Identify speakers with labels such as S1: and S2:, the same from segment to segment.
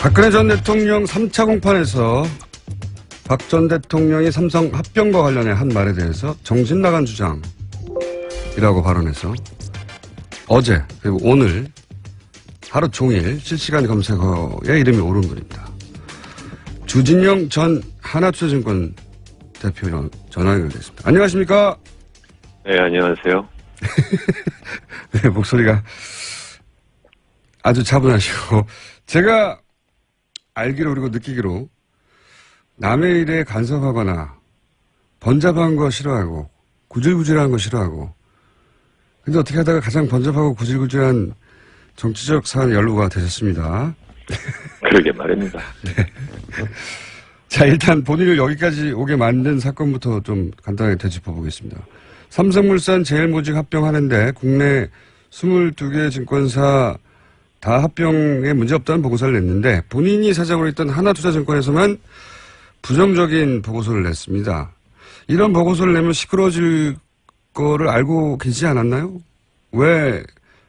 S1: 박근혜 전 대통령 3차 공판에서 박 전 대통령이 삼성 합병과 관련해 한 말에 대해서 정신 나간 주장이라고 발언해서 어제 그리고 오늘 하루 종일 실시간 검색어에 이름이 오른 분입니다. 주진영 전 하나투자증권 대표랑 전화 연결됐습니다. 안녕하십니까?
S2: 네, 안녕하세요.
S1: 네, 목소리가 아주 차분하시고 제가 알기로 그리고 느끼기로 남의 일에 간섭하거나 번잡한 거 싫어하고 구질구질한 거 싫어하고 근데 어떻게 하다가 가장 번잡하고 구질구질한 정치적 사안 연루가 되셨습니다.
S2: 그러게 말입니다.
S1: 네. 자, 일단 본인을 여기까지 오게 만든 사건부터 좀 간단하게 되짚어 보겠습니다. 삼성물산 제일모직 합병하는데 국내 22개 증권사 다 합병에 문제없다는 보고서를 냈는데 본인이 사장으로 있던 하나투자증권에서만 부정적인 보고서를 냈습니다. 이런 보고서를 내면 시끄러워질 거를 알고 계시지 않았나요? 왜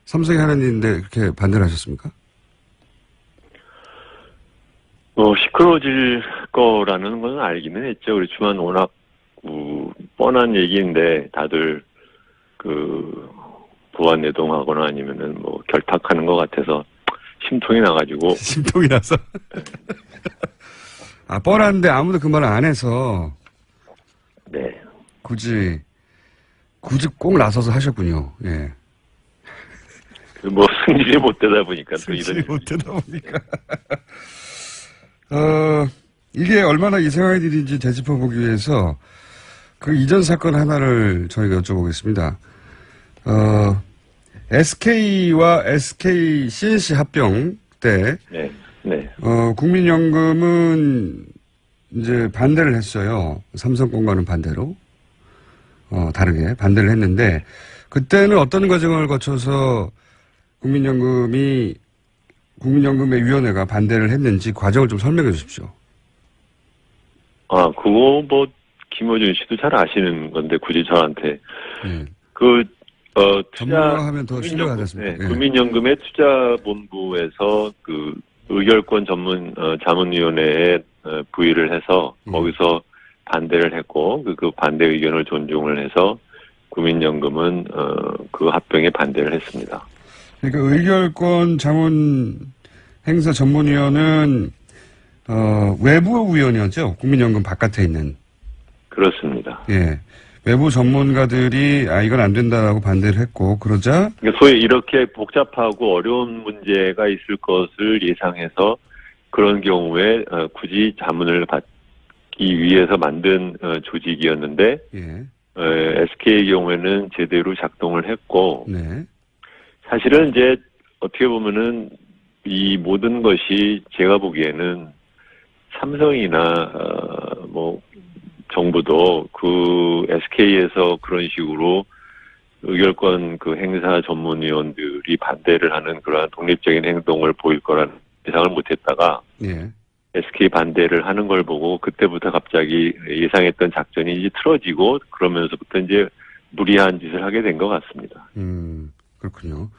S1: 삼성이 하는 일인데 그렇게 반대를 하셨습니까?
S2: 시끄러워질 거라는 건 알기는 했죠. 그렇지만 워낙 뻔한 얘기인데 다들 부안내동하거나 아니면은 결탁하는 것 같아서 심통이 나가지고.
S1: 심통이 나서? 아, 뻔한데 아무도 그 말을 안 해서.
S2: 네.
S1: 굳이 꼭 나서서 하셨군요. 예.
S2: 승질이 못 되다 보니까 또 이런.
S1: 승질이 못 되다 보니까. 이게 얼마나 이상한 일인지 되짚어보기 위해서 그 이전 사건 하나를 저희가 여쭤보겠습니다. SK와 SK CNC 합병 때.
S2: 네. 네.
S1: 국민연금은 이제 반대를 했어요. 삼성권과는 반대로. 다르게 반대를 했는데, 그때는 어떤 과정을 거쳐서 국민연금의 위원회가 반대를 했는지 과정을 좀 설명해 주십시오.
S2: 그거 김어준 씨도 잘 아시는 건데, 굳이 저한테.
S1: 네. 전문가하면 더 신뢰하지 않습니까?
S2: 네, 국민연금의 투자본부에서 의결권 전문 자문위원회에 부의를 해서 거기서 반대를 했고 그 반대 의견을 존중을 해서 국민연금은 그 합병에 반대를 했습니다.
S1: 그러니까 의결권 자문 행사 전문위원은 외부 위원이었죠. 국민연금 바깥에 있는.
S2: 그렇습니다.
S1: 예. 외부 전문가들이 이건 안 된다라고 반대를 했고 그러자
S2: 소위 이렇게 복잡하고 어려운 문제가 있을 것을 예상해서 그런 경우에 굳이 자문을 받기 위해서 만든 조직이었는데
S1: 예.
S2: SK의 경우에는 제대로 작동을 했고
S1: 네.
S2: 사실은 이제 어떻게 보면은 이 모든 것이 제가 보기에는 삼성이나 정부도 SK에서 그런 식으로 의결권 행사 전문위원들이 반대를 하는 그러한 독립적인 행동을 보일 거라는 예상을 못했다가
S1: 예.
S2: SK 반대를 하는 걸 보고 그때부터 갑자기 예상했던 작전이 이제 틀어지고 그러면서부터 이제 무리한 짓을 하게 된 것 같습니다.
S1: 그렇군요.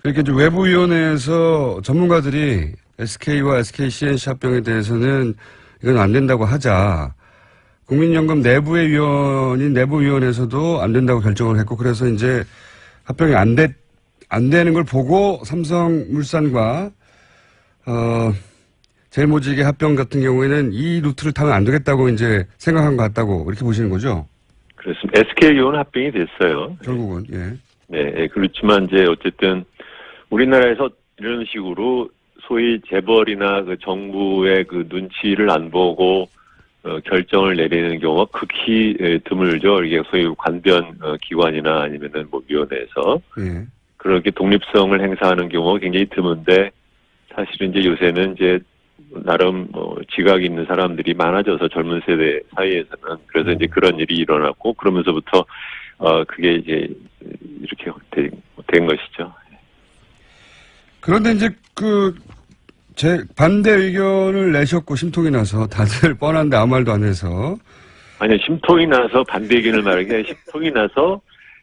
S1: 그러니까 이제 외부위원회에서 전문가들이 SK와 SK CNC 합병에 대해서는 이건 안 된다고 하자. 국민연금 내부의 위원인 내부위원회에서도 안 된다고 결정을 했고 그래서 이제 합병이 안 되는 걸 보고 삼성물산과 제일모직의 합병 같은 경우에는 이 루트를 타면 안 되겠다고 이제 생각한 것 같다고 이렇게 보시는 거죠?
S2: 그렇습니다. SK 경우는 합병이 됐어요.
S1: 결국은 예.
S2: 네, 그렇지만 이제 어쨌든 우리나라에서 이런 식으로 소위 재벌이나 정부의 눈치를 안 보고 결정을 내리는 경우가 극히 드물죠. 이게 소위 관변 기관이나 아니면은 위원회에서
S1: 예.
S2: 그렇게 독립성을 행사하는 경우가 굉장히 드문데 사실은 이제 요새는 이제 나름 지각이 있는 사람들이 많아져서 젊은 세대 사이에서는 그래서 이제 그런 일이 일어났고 그러면서부터 그게 이제 이렇게 된 것이죠.
S1: 그런데 이제 제 반대 의견을 내셨고 심통이 나서 다들 뻔한데 아무 말도 안 해서.
S2: 아니요, 심통이 나서 반대 의견을 말하는 게 아니라 심통이 나서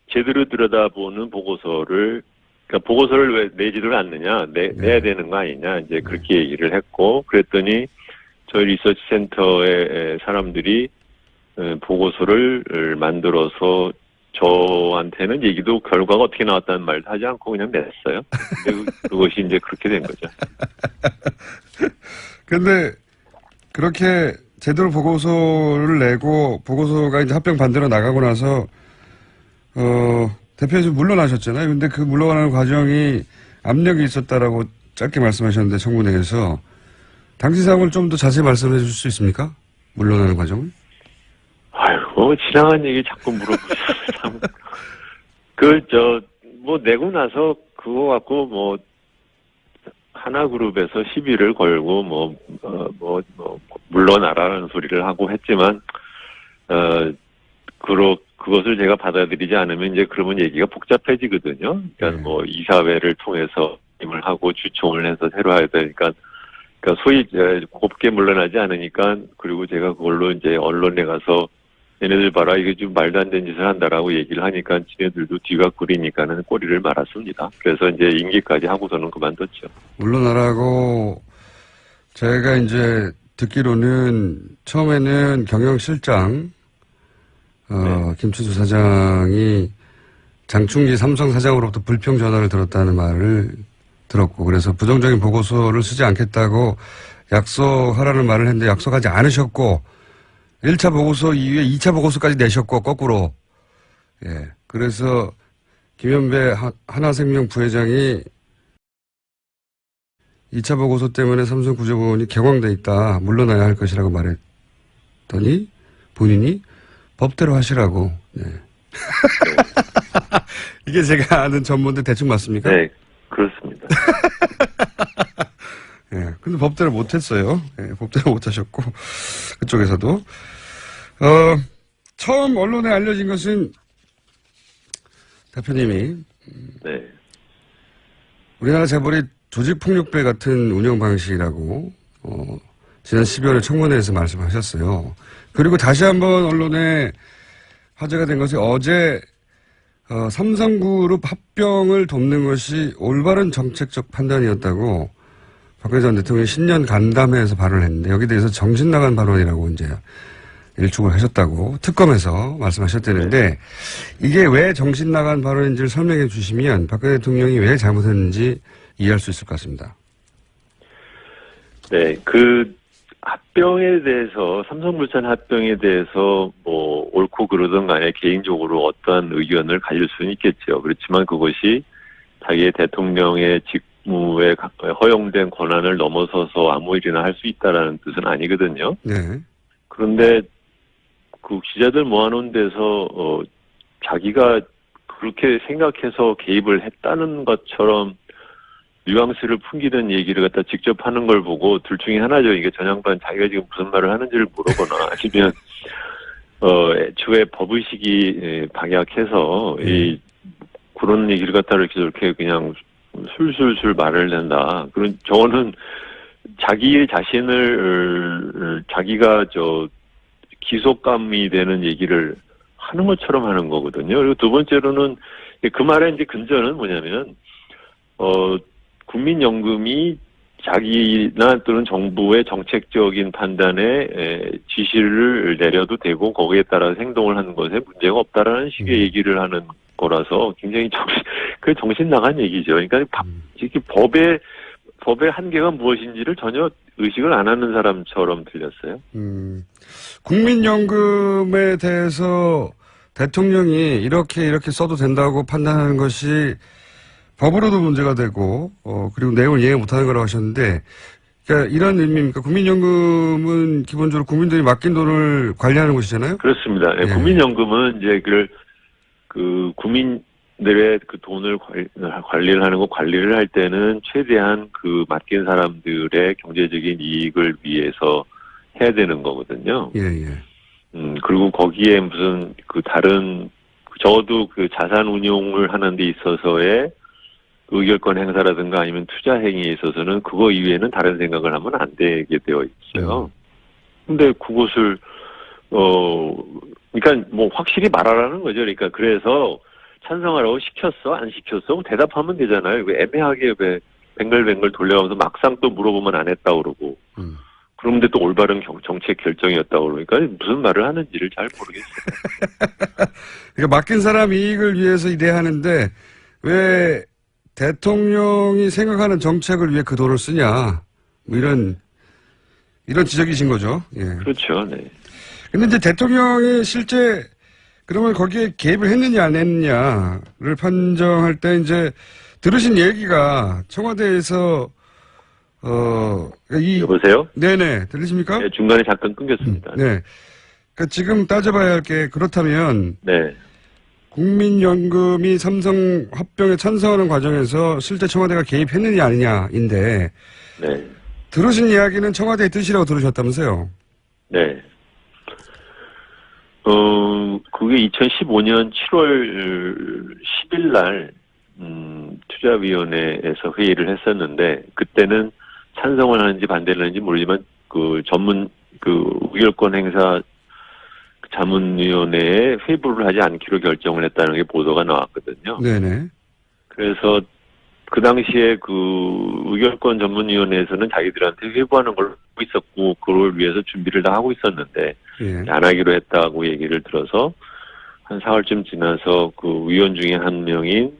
S2: 제대로 들여다보는 보고서를 그러니까 보고서를 왜 내지를 않느냐, 내야 되는 거 아니냐, 이제 그렇게 얘기를 했고, 그랬더니 저희 리서치 센터의 사람들이 보고서를 만들어서 저한테는 얘기도 결과가 어떻게 나왔다는 말도 하지 않고 그냥 냈어요. 근데 그것이 이제 그렇게 된 거죠.
S1: 근데 그렇게 제대로 보고서를 내고 보고서가 이제 합병 반대로 나가고 나서 대표에서 물러나셨잖아요. 근데 그 물러가는 과정이 압력이 있었다라고 짧게 말씀하셨는데 청문회에서 당시 상황을 좀 더 자세히 말씀해 주실 수 있습니까? 물러나는 과정을?
S2: 아이고 지나간 얘기 자꾸 물어보셔서 참. 뭐 내고 나서 그거 갖고 뭐 하나그룹에서 시비를 걸고 물러나라는 소리를 하고 했지만 그것을 제가 받아들이지 않으면 이제 그러면 얘기가 복잡해지거든요. 그러니까 뭐 이사회를 통해서 임을 하고 주총을 해서 새로 해야 되니까 그러니까 소위 곱게 물러나지 않으니까 그리고 제가 그걸로 이제 언론에 가서 얘네들 봐라 이게 좀 말도 안 되는 짓을 한다라고 얘기를 하니까 지네들도 뒤가 구리니까는 꼬리를 말았습니다. 그래서 이제 임기까지 하고서는 그만뒀죠.
S1: 물러나라고 제가 이제 듣기로는 처음에는 경영실장 김춘수 사장이 장충기 삼성 사장으로부터 불평 전화를 들었다는 말을 들었고 그래서 부정적인 보고서를 쓰지 않겠다고 약속하라는 말을 했는데 약속하지 않으셨고 1차 보고서 이후에 2차 보고서까지 내셨고 거꾸로 예 그래서 김현배 하나생명 부회장이 2차 보고서 때문에 삼성 구조부원이 격앙돼 있다 물러나야 할 것이라고 말했더니 본인이 법대로 하시라고 네. 이게 제가 아는 전문데 대충 맞습니까?
S2: 네 그렇습니다.
S1: 예, 근데 법대로 못했어요. 예, 법대로 못하셨고 그쪽에서도 처음 언론에 알려진 것은 대표님이
S2: 네.
S1: 우리나라 재벌이 조직폭력배 같은 운영 방식이라고 지난 12월에 청문회에서 말씀하셨어요. 그리고 다시 한번 언론에 화제가 된 것이 어제 삼성그룹 합병을 돕는 것이 올바른 정책적 판단이었다고 박근혜 전 대통령이 신년 간담회에서 발언을 했는데 여기에 대해서 정신 나간 발언이라고 이제 일축을 하셨다고 특검에서 말씀하셨다는데 이게 왜 정신 나간 발언인지를 설명해 주시면 박근혜 대통령이 왜 잘못했는지 이해할 수 있을 것 같습니다.
S2: 네, 합병에 대해서, 삼성물산 합병에 대해서, 옳고 그러든 간에 개인적으로 어떠한 의견을 가질 수는 있겠죠. 그렇지만 그것이 자기의 대통령의 직무에 허용된 권한을 넘어서서 아무 일이나 할 수 있다라는 뜻은 아니거든요.
S1: 네.
S2: 그런데 그 기자들 모아놓은 데서, 자기가 그렇게 생각해서 개입을 했다는 것처럼 뉘앙스를 풍기는 얘기를 갖다 직접 하는 걸 보고 둘 중에 하나죠. 이게 전양반 자기가 지금 무슨 말을 하는지를 모르거나 아니면 애초에 법의식이 박약해서 그런 얘기를 갖다 이렇게 저렇게 그냥 술술술 말을 낸다. 그런 저는 자기 자신을 자기가 기속감이 되는 얘기를 하는 것처럼 하는 거거든요. 그리고 두 번째로는 그 말의 이제 근저는 뭐냐면 국민연금이 자기나 또는 정부의 정책적인 판단에 지시를 내려도 되고 거기에 따라서 행동을 하는 것에 문제가 없다라는 식의 얘기를 하는 거라서 굉장히 정신 나간 얘기죠. 그러니까 이렇게 법의 한계가 무엇인지를 전혀 의식을 안 하는 사람처럼 들렸어요.
S1: 국민연금에 대해서 대통령이 이렇게 써도 된다고 판단하는 것이 법으로도 문제가 되고, 그리고 내용을 이해 못하는 거라고 하셨는데, 그러니까 이런 의미입니까? 국민연금은 기본적으로 국민들이 맡긴 돈을 관리하는 곳이잖아요?
S2: 그렇습니다. 예. 국민연금은 이제 국민들의 그 돈을 관리를 하는 거 관리를 할 때는 최대한 그 맡긴 사람들의 경제적인 이익을 위해서 해야 되는 거거든요.
S1: 예, 예.
S2: 그리고 거기에 무슨 적어도 그 자산 운용을 하는 데 있어서의 의결권 행사라든가 아니면 투자 행위에 있어서는 그거 이외에는 다른 생각을 하면 안 되게 되어 있어요. 근데 그것을, 그러니까 뭐 확실히 말하라는 거죠. 그러니까 그래서 찬성하라고 시켰어? 안 시켰어? 대답하면 되잖아요. 왜 애매하게 왜 뱅글뱅글 돌려가면서 막상 또 물어보면 안 했다고 그러고. 그런데 또 올바른 정책 결정이었다고 그러니까 무슨 말을 하는지를 잘 모르겠어요.
S1: 그러니까 맡긴 사람 이익을 위해서 일해하는데 왜 대통령이 생각하는 정책을 위해 그 돈을 쓰냐. 뭐 이런 지적이신 거죠. 예.
S2: 그렇죠. 네.
S1: 근데 이제 대통령이 실제 그러면 거기에 개입을 했느냐 안 했느냐를 판정할 때 이제 들으신 얘기가 청와대에서
S2: 여보세요?
S1: 네네 들리십니까?
S2: 네, 중간에 잠깐 끊겼습니다.
S1: 네. 그러니까 지금 따져봐야 할 게 그렇다면
S2: 네.
S1: 국민연금이 삼성 합병에 찬성하는 과정에서 실제 청와대가 개입했느냐 아니냐인데
S2: 네.
S1: 들으신 이야기는 청와대의 뜻이라고 들으셨다면서요?
S2: 네. 그게 2015년 7월 10일 날, 투자위원회에서 회의를 했었는데, 그때는 찬성을 하는지 반대를 하는지 모르지만, 의결권 행사 자문위원회에 회부를 하지 않기로 결정을 했다는 게 보도가 나왔거든요.
S1: 네네.
S2: 그래서 그 당시에 의결권 전문위원회에서는 자기들한테 회부하는 걸 하고 있었고, 그걸 위해서 준비를 다 하고 있었는데,
S1: 예.
S2: 안 하기로 했다고 얘기를 들어서, 한 4월쯤 지나서 위원 중에 한 명인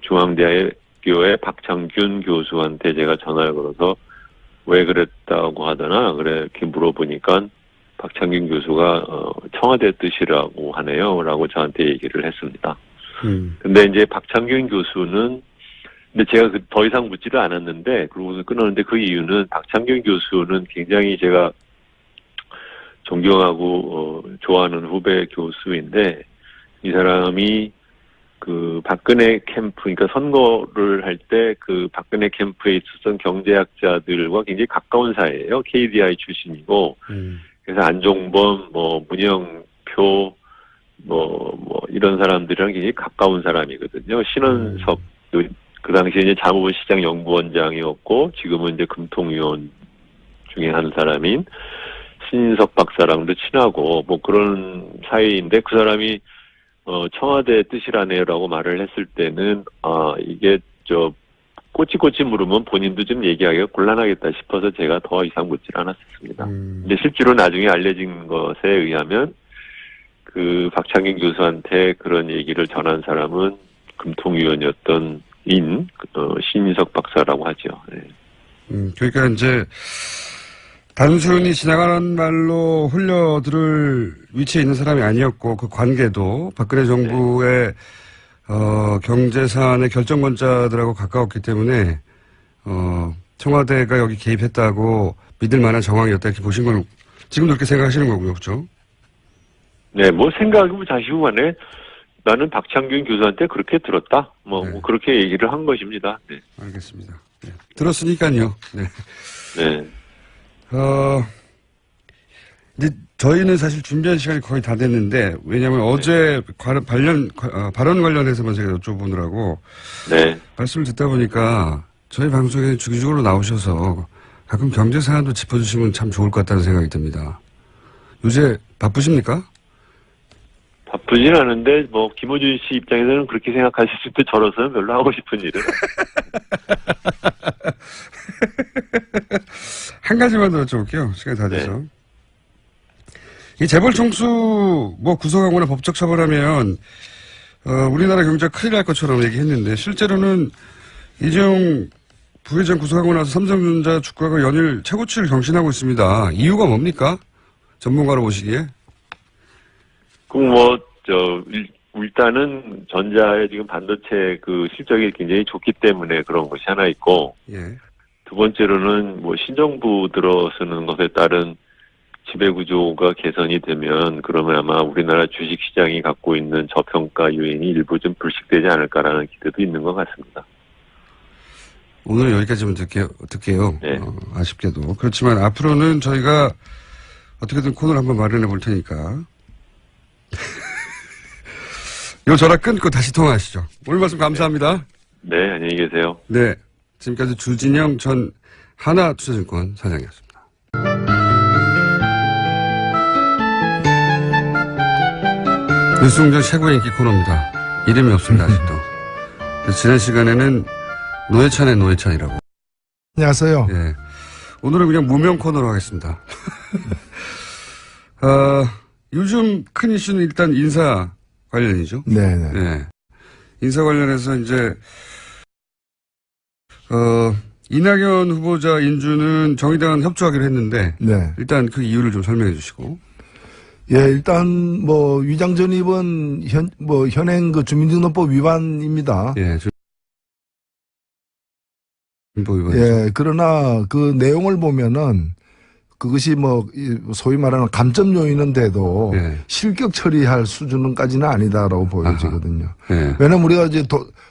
S2: 중앙대학교의 박창균 교수한테 제가 전화를 걸어서 왜 그랬다고 하더나, 이렇게 물어보니까 박창균 교수가, 청와대 뜻이라고 하네요. 라고 저한테 얘기를 했습니다. 근데 이제 박창균 교수는 근데 제가 더 이상 묻지를 않았는데, 그러고서 끊었는데 그 이유는 박창균 교수는 굉장히 제가 존경하고, 좋아하는 후배 교수인데, 이 사람이 박근혜 캠프, 그러니까 선거를 할 때 박근혜 캠프에 있었던 경제학자들과 굉장히 가까운 사이예요. KDI 출신이고, 그래서 안종범, 문영표, 이런 사람들이랑 굉장히 가까운 사람이거든요. 신원석, 그 당시에 이제 자무부 시장 연구원장이었고, 지금은 이제 금통위원 중에 한 사람인 신인석 박사랑도 친하고, 그런 사이인데, 그 사람이, 청와대 뜻이라네요라고 말을 했을 때는, 이게, 꼬치꼬치 물으면 본인도 좀 얘기하기가 곤란하겠다 싶어서 제가 더 이상 묻질 않았습니다. 근데 실제로 나중에 알려진 것에 의하면, 박창균 교수한테 그런 얘기를 전한 사람은 금통위원이었던 신인석 박사라고 하죠. 네.
S1: 그러니까 이제 단순히 지나가는 말로 흘려들을 위치에 있는 사람이 아니었고 그 관계도 박근혜 정부의 경제 사안의 결정권자들하고 가까웠기 때문에 청와대가 여기 개입했다고 믿을 만한 정황이었다 이렇게 보신 건 지금도 그렇게 생각하시는 거고요, 그렇죠?
S2: 네, 생각하고 자시고 간에 나는 박창균 교수한테 그렇게 들었다.
S1: 네.
S2: 그렇게 얘기를 한 것입니다. 네.
S1: 알겠습니다. 네. 들었으니까요. 네.
S2: 네.
S1: 이제 저희는 사실 준비한 시간이 거의 다 됐는데, 왜냐하면 어제 발언 관련해서만 제가 여쭤보느라고.
S2: 네.
S1: 말씀을 듣다 보니까 저희 방송에 주기적으로 나오셔서 가끔 경제 사안도 짚어주시면 참 좋을 것 같다는 생각이 듭니다. 요새 바쁘십니까?
S2: 바쁘진 않은데, 김호준 씨 입장에서는 그렇게 생각하실 때 저로서는 별로 하고 싶은 일은.
S1: 한 가지만 더 여쭤볼게요. 시간이 다 돼서.
S2: 네.
S1: 이 재벌 총수 구속하거나 법적 처벌하면 우리나라 경제가 큰일 날 것처럼 얘기했는데 실제로는 이재용 부회장 구속하고 나서 삼성전자 주가가 연일 최고치를 경신하고 있습니다. 이유가 뭡니까? 전문가로 보시기에.
S2: 일단은 전자의 지금 반도체 실적이 굉장히 좋기 때문에 그런 것이 하나 있고,
S1: 예.
S2: 두 번째로는 신정부 들어서는 것에 따른 지배구조가 개선이 되면 그러면 아마 우리나라 주식시장이 갖고 있는 저평가 요인이 일부 좀 불식되지 않을까라는 기대도 있는 것 같습니다.
S1: 오늘 여기까지만 듣게요.
S2: 네.
S1: 아쉽게도. 그렇지만 앞으로는 저희가 어떻게든 코너를 한번 마련해 볼 테니까. 요 전화 끊고 다시 통화하시죠. 오늘 말씀 감사합니다.
S2: 네, 안녕히 계세요.
S1: 네. 지금까지 주진영 전 하나투자증권 사장이었습니다. 뉴스공장 최고의 인기 코너입니다. 이름이 없습니다, 아직도. 지난 시간에는 노회찬의 노회찬이라고.
S3: 안녕하세요.
S1: 예. 오늘은 그냥 무명 코너로 하겠습니다. 요즘 큰 이슈는 일단 인사 관련이죠.
S3: 네네.
S1: 예. 인사 관련해서 이제, 이낙연 후보자 인준은 정의당은 협조하기로 했는데,
S3: 네.
S1: 일단 그 이유를 좀 설명해 주시고.
S3: 예, 일단 뭐 위장 전입은 현행 그 주민등록법 위반입니다.
S1: 예. 주민등록법 위반이죠.
S3: 예, 그러나 그 내용을 보면은 그것이 뭐 소위 말하는 감점 요인은 돼도
S1: 예.
S3: 실격 처리할 수준까지는 아니다라고 보여지거든요.
S1: 예.
S3: 왜냐면 우리가 이제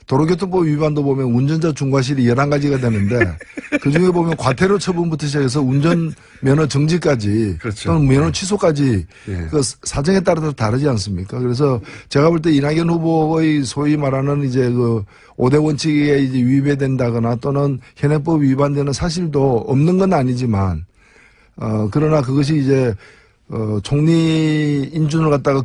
S3: 도로교통법 위반도 보면 운전자 중과실이 11가지가 되는데 그중에 보면 과태료 처분부터 시작해서 운전면허 정지까지
S1: 그렇죠.
S3: 또는 면허 취소까지
S1: 예.
S3: 그 사정에 따라서 다르지 않습니까? 그래서 제가 볼 때 이낙연 후보의 소위 말하는 이제 그 5대 원칙에 이제 위배된다거나 또는 현행법 위반되는 사실도 없는 건 아니지만 그러나 그것이 이제 총리 인준을 갖다가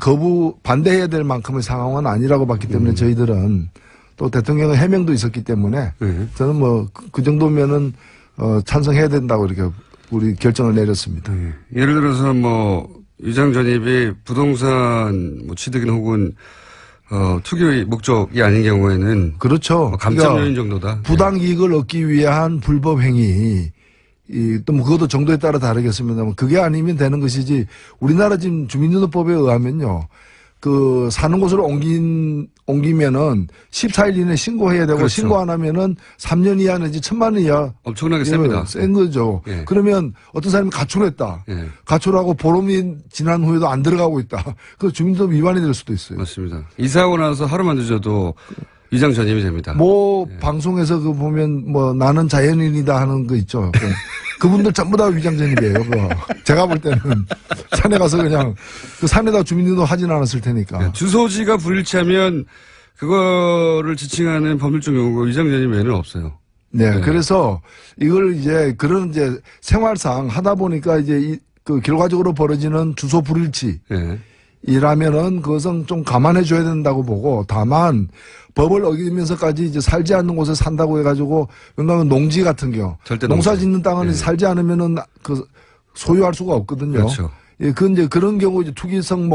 S3: 반대해야 될 만큼의 상황은 아니라고 봤기 때문에 저희들은 또 대통령의 해명도 있었기 때문에 저는 뭐 그 정도면은 찬성해야 된다고 이렇게 우리 결정을 내렸습니다.
S1: 예를 들어서 뭐 위장 전입이 부동산 뭐 취득이나 혹은 투기 목적이 아닌 경우에는
S3: 그렇죠.
S1: 감점 요인 정도다.
S3: 부당 이익을 얻기 위한 불법 행위 또 뭐 그것도 정도에 따라 다르겠습니다만 그게 아니면 되는 것이지 우리나라 지금 주민등록법에 의하면요. 그 사는 곳으로 옮기면은 14일 이내에 신고해야 되고
S1: 그렇죠.
S3: 신고 안 하면은 3년 이하 내지 1,000만 원 이하
S1: 엄청나게 셉니다.
S3: 센 거죠.
S1: 예.
S3: 그러면 어떤 사람이 가출했다.
S1: 예.
S3: 가출하고 보름이 지난 후에도 안 들어가고 있다. 그 주민등록 위반이 될 수도 있어요.
S1: 맞습니다. 이사하고 나서 하루만 늦어도 위장 전입이 됩니다.
S3: 뭐 방송에서 그 보면 뭐 나는 자연인이다 하는 거 있죠. 그분들 전부 다 위장 전입이에요. 그거. 제가 볼 때는 산에 가서 그냥 그 산에다 주민등록 하진 않았을 테니까.
S1: 주소지가 불일치하면 그거를 지칭하는 법률적 용어가 위장 전입 외에는 없어요.
S3: 네. 그래서 이걸 이제 그런 이제 생활상 하다 보니까 이제 그 결과적으로 벌어지는 주소 불일치.
S1: 예.
S3: 이라면은 그것은 좀 감안해 줘야 된다고 보고 다만 법을 어기면서까지 이제 살지 않는 곳에 산다고 해가지고 왜냐하면 농지 같은 경우
S1: 절대
S3: 농사
S1: 농지.
S3: 짓는 땅은
S1: 예.
S3: 살지 않으면은 그 소유할 수가 없거든요.
S1: 그렇죠.
S3: 예, 그 이제 그런 경우 이제 투기성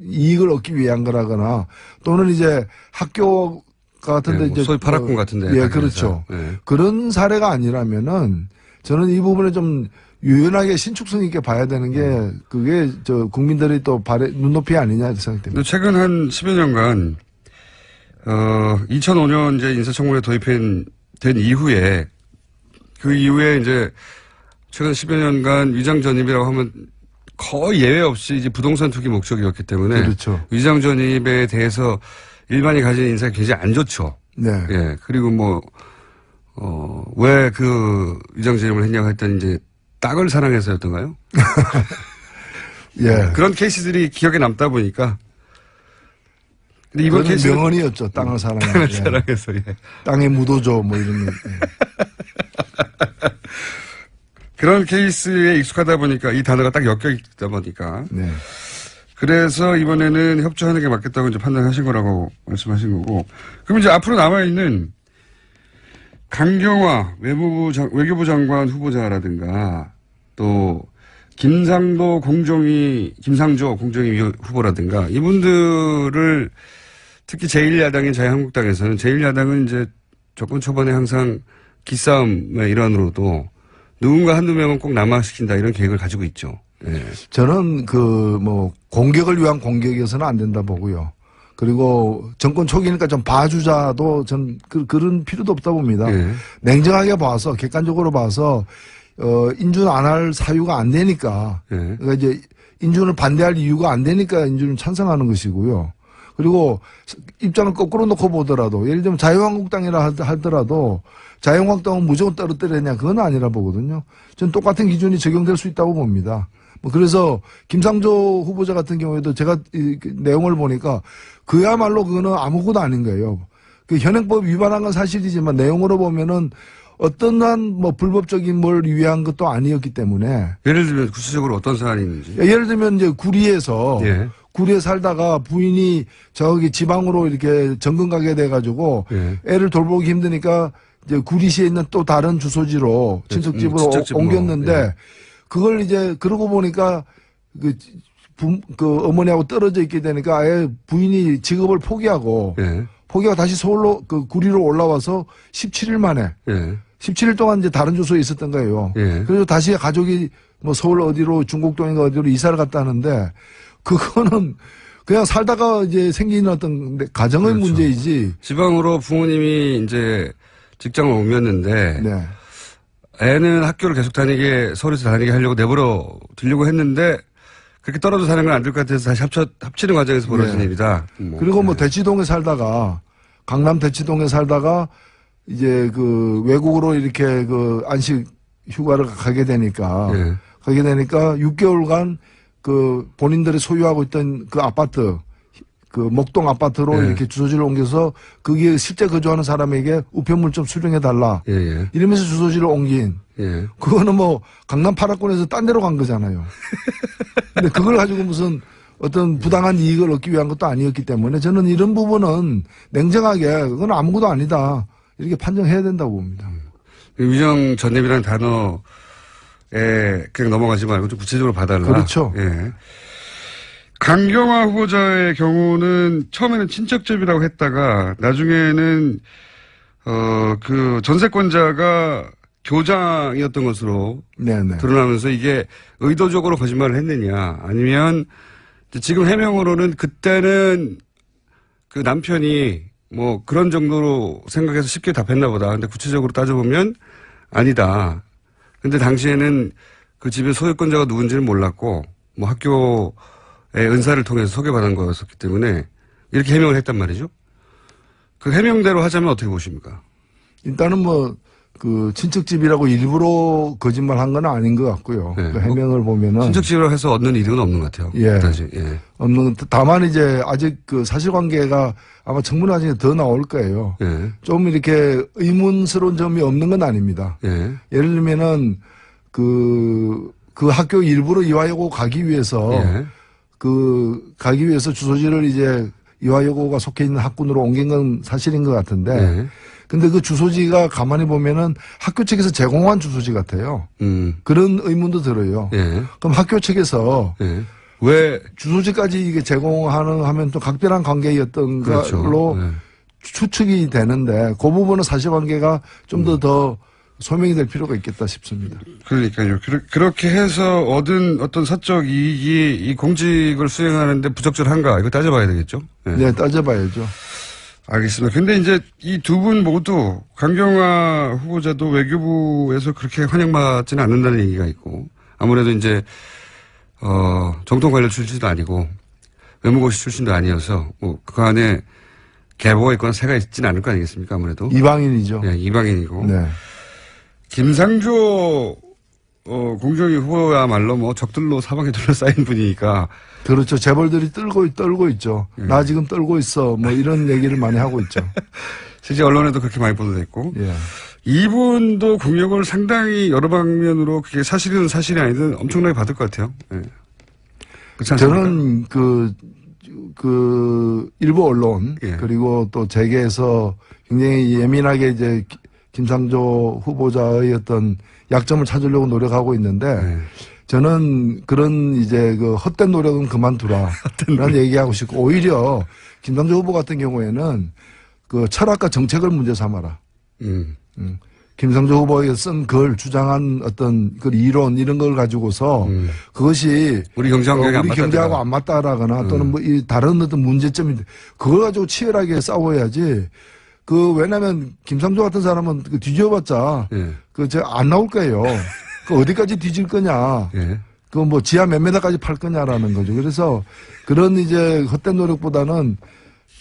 S3: 이익을 얻기 위한 거라거나 또는 이제 학교 같은데
S1: 예, 뭐
S3: 이제
S1: 소위 파락군 같은데.
S3: 예, 그렇죠.
S1: 예.
S3: 그런 사례가 아니라면은 저는 이 부분에 좀 유연하게 신축성 있게 봐야 되는 게 그게 저 국민들이 또 눈높이 아니냐 생각됩니다.
S1: 최근 한 10여 년간 2005년 이제 인사청문회 도입된 이후에 그 이후에 이제 최근 10여 년간 위장 전입이라고 하면 거의 예외 없이 이제 부동산 투기 목적이었기 때문에
S3: 그렇죠.
S1: 위장 전입에 대해서 일반이 가진 인상이 굉장히 안 좋죠.
S3: 네.
S1: 예. 그리고 뭐 왜 그 위장 전입을 했냐고 했더니 이제 땅을 사랑해서였던가요?
S3: 예.
S1: 그런 케이스들이 기억에 남다 보니까. 근데 이번
S3: 그건
S1: 케이스는
S3: 명언이었죠. 땅을 사랑해.
S1: 땅을 사랑해서. 예.
S3: 땅에 묻어줘 뭐 이런. 예.
S1: 그런 케이스에 익숙하다 보니까 이 단어가 딱 엮여 있다 보니까.
S3: 네.
S1: 그래서 이번에는 협조하는 게 맞겠다고 이제 판단하신 거라고 말씀하신 거고. 그럼 이제 앞으로 남아있는 강경화 외교부 장관 후보자라든가 또 김상조 공정위 후보라든가 이분들을 특히 제1야당인 자유한국당에서는 제1야당은 이제 정권 초반에 항상 기싸움의 일환으로도 누군가 한두 명은 꼭 남아시킨다 이런 계획을 가지고 있죠. 네.
S3: 저는 공격을 위한 공격이어서는 안 된다 보고요. 그리고 정권 초기니까 좀 봐주자도 전 그런 필요도 없다 봅니다.
S1: 네.
S3: 냉정하게 봐서 객관적으로 봐서 인준 안 할 사유가 안 되니까
S1: 네.
S3: 그러니까 이제 인준을 반대할 이유가 안 되니까 인준을 찬성하는 것이고요. 그리고 입장을 거꾸로 놓고 보더라도 예를 들면 자유한국당이라 하더라도 자유한국당은 무조건 떨어뜨리냐 그건 아니라 보거든요. 전 똑같은 기준이 적용될 수 있다고 봅니다. 그래서 김상조 후보자 같은 경우에도 제가 이 내용을 보니까 그야말로 그거는 아무것도 아닌 거예요. 그 현행법 위반한 건 사실이지만 내용으로 보면은 어떠한 불법적인 뭘 위한 것도 아니었기 때문에.
S1: 예를 들면 구체적으로 어떤 사안이 있는지.
S3: 예를 들면 이제 구리에서
S1: 예.
S3: 구리에 살다가 부인이 저기 지방으로 이렇게 정근 가게 돼가지고
S1: 예.
S3: 애를 돌보기 힘드니까 이제 구리시에 있는 또 다른 주소지로 친척집으로
S1: 친척집으로.
S3: 옮겼는데
S1: 예.
S3: 그걸 이제 그러고 보니까 그 어머니하고 떨어져 있게 되니까 아예 부인이 직업을 포기하고
S1: 예.
S3: 다시 서울로 그 구리로 올라와서 17일 만에
S1: 예.
S3: 17일 동안 이제 다른 주소에 있었던 거예요.
S1: 예.
S3: 그래서 다시 가족이 뭐 서울 어디로 중곡동인가 어디로 이사를 갔다 하는데 그거는 그냥 살다가 이제 생기는 어떤 가정의
S1: 그렇죠.
S3: 문제이지.
S1: 지방으로 부모님이 이제 직장을 옮겼는데
S3: 네.
S1: 애는 학교를 계속 다니게 서울에서 다니게 하려고 내버려 두려고 했는데 그렇게 떨어져 사는 건 안 될 것 같아서 다시 합치는 과정에서 벌어진
S3: 네.
S1: 일이다.
S3: 그리고 뭐
S1: 네.
S3: 대치동에 살다가 강남 대치동에 살다가 이제 그 외국으로 이렇게 그 안식 휴가를 가게 되니까
S1: 예.
S3: 6개월간 그 본인들이 소유하고 있던 그 아파트 그 목동 아파트로
S1: 예.
S3: 이렇게 주소지를 옮겨서 거기에 실제 거주하는 사람에게 우편물 좀 수령해 달라.
S1: 예, 예.
S3: 이러면서 주소지를 옮긴.
S1: 예.
S3: 그거는 뭐 강남 8학군에서 딴 데로 간 거잖아요. 근데 그걸 가지고 무슨 어떤 부당한 이익을 얻기 위한 것도 아니었기 때문에 저는 이런 부분은 냉정하게 그건 아무것도 아니다. 이렇게 판정해야 된다고 봅니다.
S1: 위정 전입이라는 단어에 그냥 넘어가지 말고 좀 구체적으로 봐달라.
S3: 그렇죠.
S1: 예. 강경화 후보자의 경우는 처음에는 친척집이라고 했다가 나중에는 그 전세권자가 교장이었던 것으로
S3: 네네.
S1: 드러나면서 이게 의도적으로 거짓말을 했느냐 아니면 지금 해명으로는 그때는 그 남편이 뭐 그런 정도로 생각해서 쉽게 답했나 보다. 근데 구체적으로 따져보면 아니다. 근데 당시에는 그 집의 소유권자가 누군지는 몰랐고 뭐 학교의 은사를 통해서 소개받은 거였었기 때문에 이렇게 해명을 했단 말이죠. 그 해명대로 하자면 어떻게 보십니까?
S3: 일단은 뭐 그 친척집이라고 일부러 거짓말 한 건 아닌 것 같고요.
S1: 네.
S3: 그 해명을 보면은
S1: 친척집이라고 해서 얻는 이득은 없는 것 같아요.
S3: 예.
S1: 다시. 예.
S3: 없는 다만 이제 아직 그 사실관계가 아마 청문 나중에 더 나올 거예요.
S1: 예.
S3: 좀 이렇게 의문스러운 점이 없는 건 아닙니다.
S1: 예.
S3: 예를 들면은 그 학교 일부러 이화여고 가기 위해서
S1: 예.
S3: 가기 위해서 주소지를 이제 이화여고가 속해 있는 학군으로 옮긴 건 사실인 것 같은데
S1: 예.
S3: 근데 그 주소지가 가만히 보면은 학교 측에서 제공한 주소지 같아요. 그런 의문도 들어요.
S1: 예.
S3: 그럼 학교 측에서
S1: 예. 왜
S3: 주소지까지 이게 하면 또 각별한 관계였던
S1: 그렇죠.
S3: 걸로
S1: 예.
S3: 추측이 되는데 그 부분은 사실관계가 좀 더 소명이 될 필요가 있겠다 싶습니다.
S1: 그러니까요. 그렇게 해서 얻은 어떤 사적 이익이 이 공직을 수행하는데 부적절한가 이거 따져봐야 되겠죠. 예.
S3: 네, 따져봐야죠.
S1: 알겠습니다. 근데 이제 이 두 분 모두 강경화 후보자도 외교부에서 그렇게 환영받지는 않는다는 얘기가 있고 아무래도 이제 정통 관련 출신도 아니고 외무고시 출신도 아니어서 뭐 그 안에 계보가 있거나 새가 있지는 않을 거 아니겠습니까? 아무래도
S3: 이방인이죠.
S1: 예, 이방인이고
S3: 네.
S1: 김상조 공정위 후보야말로 뭐 적들로 사방에 둘러싸인 분이니까
S3: 그렇죠. 재벌들이 떨고 있죠. 나 지금 떨고 있어. 뭐 이런 얘기를 많이 하고 있죠.
S1: 실제 언론에도 그렇게 많이 보도됐고
S3: 예.
S1: 이분도 공격을 상당히 여러 방면으로 그게 사실이든 사실이 아니든 엄청나게 받을 것 같아요. 예. 그렇지 않습니까?
S3: 저는 그 일부 언론
S1: 예.
S3: 그리고 또 재계에서 굉장히 예민하게 이제 김상조 후보자의 어떤 약점을 찾으려고 노력하고 있는데
S1: 예.
S3: 저는 그런 이제 그 헛된 노력은 그만두라. 라는 얘기하고 싶고 오히려 김상조 후보 같은 경우에는 그 철학과 정책을 문제 삼아라. 김상조 후보가 쓴 글 주장한 어떤 그 이론 이런 걸 가지고서 그것이
S1: 우리 경제하고
S3: 우리 경제하고 안 맞다라거나 또는 뭐 이 다른 어떤 문제점인데 그걸 가지고 치열하게 싸워야지. 왜냐면 김상조 같은 사람은 그 뒤져봤자
S1: 예.
S3: 안 나올 거예요. 어디까지 뒤질 거냐.
S1: 예.
S3: 뭐 지하 몇 메다까지 팔 거냐라는 거죠. 그래서 그런 이제 헛된 노력보다는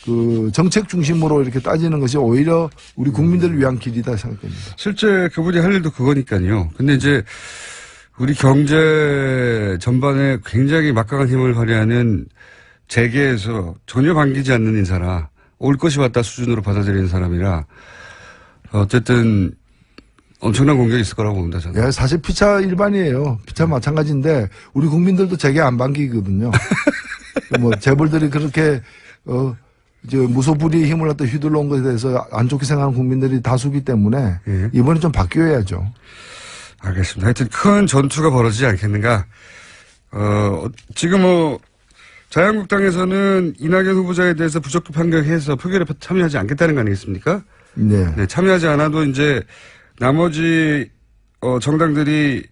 S3: 그 정책 중심으로 이렇게 따지는 것이 오히려 우리 국민들을 위한 길이다 생각합니다.
S1: 실제 그분이 할 일도 그거니까요. 근데 이제 우리 경제 전반에 굉장히 막강한 힘을 발휘하는 재계에서 전혀 반기지 않는 인사라 올 것이 왔다 수준으로 받아들이는 사람이라 어쨌든 엄청난 공격이 있을 거라고 봅니다. 저는.
S3: 예, 사실 피차 일반이에요. 피차 마찬가지인데 우리 국민들도 재계 안 반기거든요. 뭐 재벌들이 그렇게 이제 무소불위의 힘을 갖다 휘둘러 온 것에 대해서 안 좋게 생각하는 국민들이 다수기 때문에
S1: 예.
S3: 이번에 좀 바뀌어야죠.
S1: 알겠습니다. 하여튼 큰 전투가 벌어지지 않겠는가. 지금 자유한국당에서는 이낙연 후보자에 대해서 부적격 판결해서 표결에 참여하지 않겠다는 거 아니겠습니까?
S3: 네.
S1: 네, 참여하지 않아도 이제 나머지 정당들이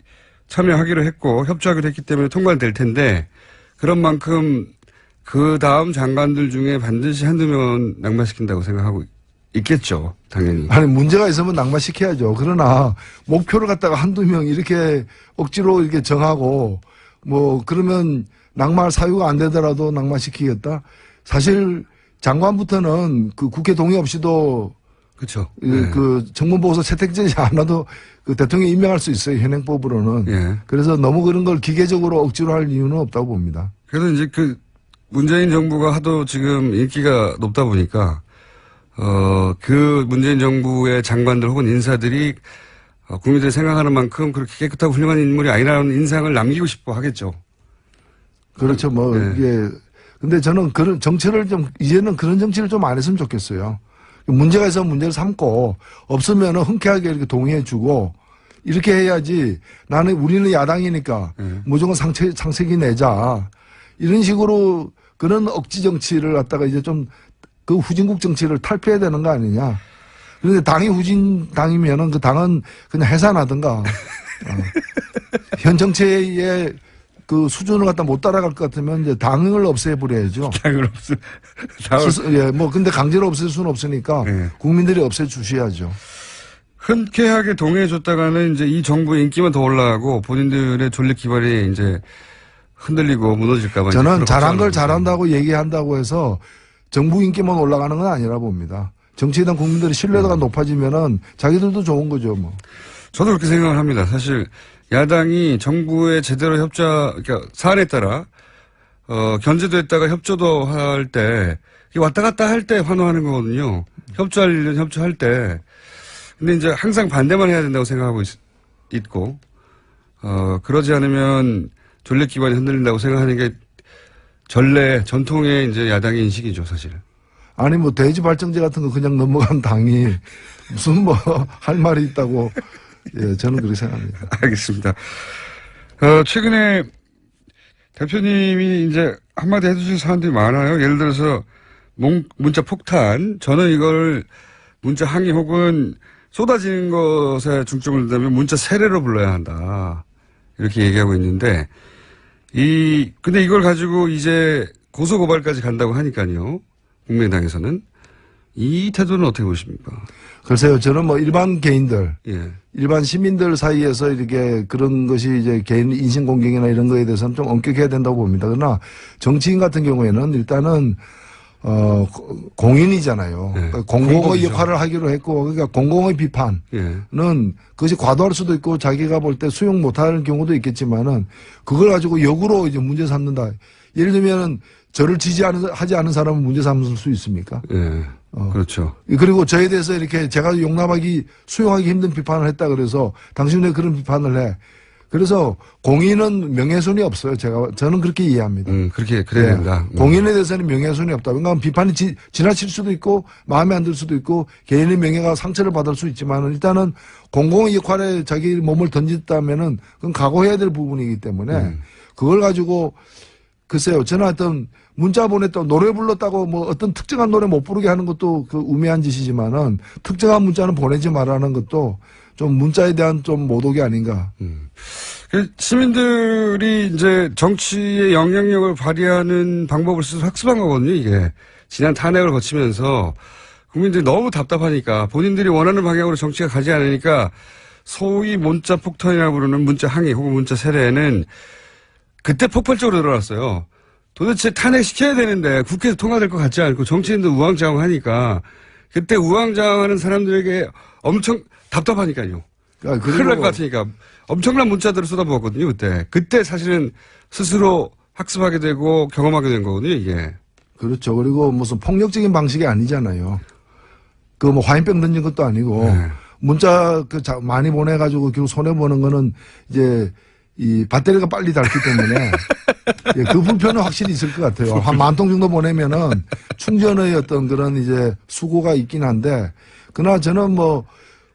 S1: 참여하기로 했고 협조하기로 했기 때문에 통과는 될 텐데 그런 만큼 그 다음 장관들 중에 반드시 한두 명 낙마시킨다고 생각하고 있겠죠. 당연히.
S3: 아니 문제가 있으면 낙마시켜야죠. 그러나 목표를 갖다가 한두 명 이렇게 억지로 이렇게 정하고 뭐 그러면 낙마할 사유가 안 되더라도 낙마시키겠다. 사실 장관부터는 그 국회 동의 없이도
S1: 그렇죠.
S3: 그 정문보고서 채택되지 않아도 그 대통령이 임명할 수 있어요. 현행법으로는.
S1: 예.
S3: 그래서 너무 그런 걸 기계적으로 억지로 할 이유는 없다고 봅니다.
S1: 그래서 이제 그 문재인 정부가 하도 지금 인기가 높다 보니까 그 문재인 정부의 장관들 혹은 인사들이 국민들이 생각하는 만큼 그렇게 깨끗하고 훌륭한 인물이 아니라는 인상을 남기고 싶어 하겠죠.
S3: 그렇죠. 뭐
S1: 네.
S3: 이게 근데 저는 그런 정치를 좀 이제는 그런 정치를 좀 안 했으면 좋겠어요. 문제가 있으면 문제를 삼고 없으면 흔쾌하게 이렇게 동의해주고 이렇게 해야지 우리는 야당이니까 무조건 상책이 내자 이런 식으로 그런 억지 정치를 갖다가 이제 좀 그 후진국 정치를 탈피해야 되는 거 아니냐. 그런데 당이 후진당이면은 그 당은 그냥 해산하든가 현 정치의 그 수준을 갖다 못 따라갈 것 같으면 이제 당을 없애버려야죠.
S1: 당을 없애.
S3: 예, 뭐 근데 강제로 없앨 수는 없으니까
S1: 네.
S3: 국민들이 없애주셔야죠.
S1: 흔쾌하게 동의해줬다가는 이제 이 정부의 인기만 더 올라가고 본인들의 존립 기반이 이제 흔들리고 무너질까봐.
S3: 저는 잘한 걸 잘한다고 얘기한다고 해서 정부 인기만 올라가는 건 아니라 봅니다. 정치에 대한 국민들의 신뢰도가 높아지면은 자기들도 좋은 거죠, 뭐.
S1: 저도 그렇게 생각을 합니다. 사실 야당이 정부에 제대로 그러니까 사안에 따라 견제도 했다가 협조도 할 때 왔다 갔다 할 때 환호하는 거거든요. 협조할 일은 협조할 때. 근데 이제 항상 반대만 해야 된다고 생각하고 있고 그러지 않으면 존립 기반이 흔들린다고 생각하는 게 전통의 이제 야당의 인식이죠, 사실.
S3: 아니 뭐 대지 발전제 같은 거 그냥 넘어간 당이 무슨 뭐 할 말이 있다고 예, 저는 그렇게 생각합니다.
S1: 알겠습니다. 최근에 대표님이 이제 한마디 해주신 사람들이 많아요. 예를 들어서 문자 폭탄. 저는 이걸 문자 항의 혹은 쏟아지는 것에 중점을 둔다면 문자 세례로 불러야 한다. 이렇게 얘기하고 있는데 근데 이걸 가지고 이제 고소고발까지 간다고 하니까요. 국민의당에서는. 이 태도는 어떻게 보십니까?
S3: 글쎄요, 저는 뭐 일반 개인들,
S1: 예.
S3: 일반 시민들 사이에서 이렇게 그런 것이 이제 개인 인신공격이나 이런 거에 대해서는 좀 엄격해야 된다고 봅니다. 그러나 정치인 같은 경우에는 일단은, 공인이잖아요.
S1: 네.
S3: 그러니까 공공의
S1: 공범이죠.
S3: 역할을 하기로 했고, 그러니까 공공의 비판은
S1: 예.
S3: 그것이 과도할 수도 있고 자기가 볼 때 수용 못하는 경우도 있겠지만은 그걸 가지고 역으로 이제 문제 삼는다. 예를 들면은 저를 하지 않은 사람은 문제 삼을 수 있습니까?
S1: 예. 그렇죠.
S3: 그리고 저에 대해서 이렇게 제가 수용하기 힘든 비판을 했다 그래서 당신은 왜 그런 비판을 해? 그래서 공인은 명예훼손이 없어요. 저는 그렇게 이해합니다.
S1: 그래야 된다.
S3: 공인에 대해서는 명예훼손이 없다. 왜냐하면 비판이 지나칠 수도 있고 마음에 안 들 수도 있고 개인의 명예가 상처를 받을 수 있지만 일단은 공공의 역할에 자기 몸을 던졌다면은 그건 각오해야 될 부분이기 때문에 그걸 가지고 글쎄요. 저는 하여튼 문자 보냈다고 노래 불렀다고 뭐 어떤 특정한 노래 못 부르게 하는 것도 그 우매한 짓이지만은 특정한 문자는 보내지 말라는 것도 좀 문자에 대한 좀 모독이 아닌가.
S1: 시민들이 이제 정치의 영향력을 발휘하는 방법을 스스로 학습한 거거든요, 이게. 지난 탄핵을 거치면서 국민들이 너무 답답하니까 본인들이 원하는 방향으로 정치가 가지 않으니까 소위 문자 폭탄이라고 부르는 문자 항의 혹은 문자 세례는 그때 폭발적으로 늘어났어요. 도대체 탄핵시켜야 되는데 국회에서 통과될 것 같지 않고 정치인도 우왕좌왕하니까 그때 우왕좌왕하는 사람들에게 엄청 답답하니까요.
S3: 그러니까
S1: 큰일 날 것 같으니까 엄청난 문자들을 쏟아부었거든요. 그때 사실은 스스로 학습하게 되고 경험하게 된 거거든요. 이게.
S3: 그렇죠. 그리고 무슨 폭력적인 방식이 아니잖아요. 그 뭐 화인병 던진 것도 아니고
S1: 네.
S3: 문자 많이 보내가지고 결국 손해 보는 거는 이제 이 배터리가 빨리 닳기 때문에 예, 그 불편은 확실히 있을 것 같아요. 한 10,000통 정도 보내면은 충전의 어떤 그런 이제 수고가 있긴 한데, 그러나 저는 뭐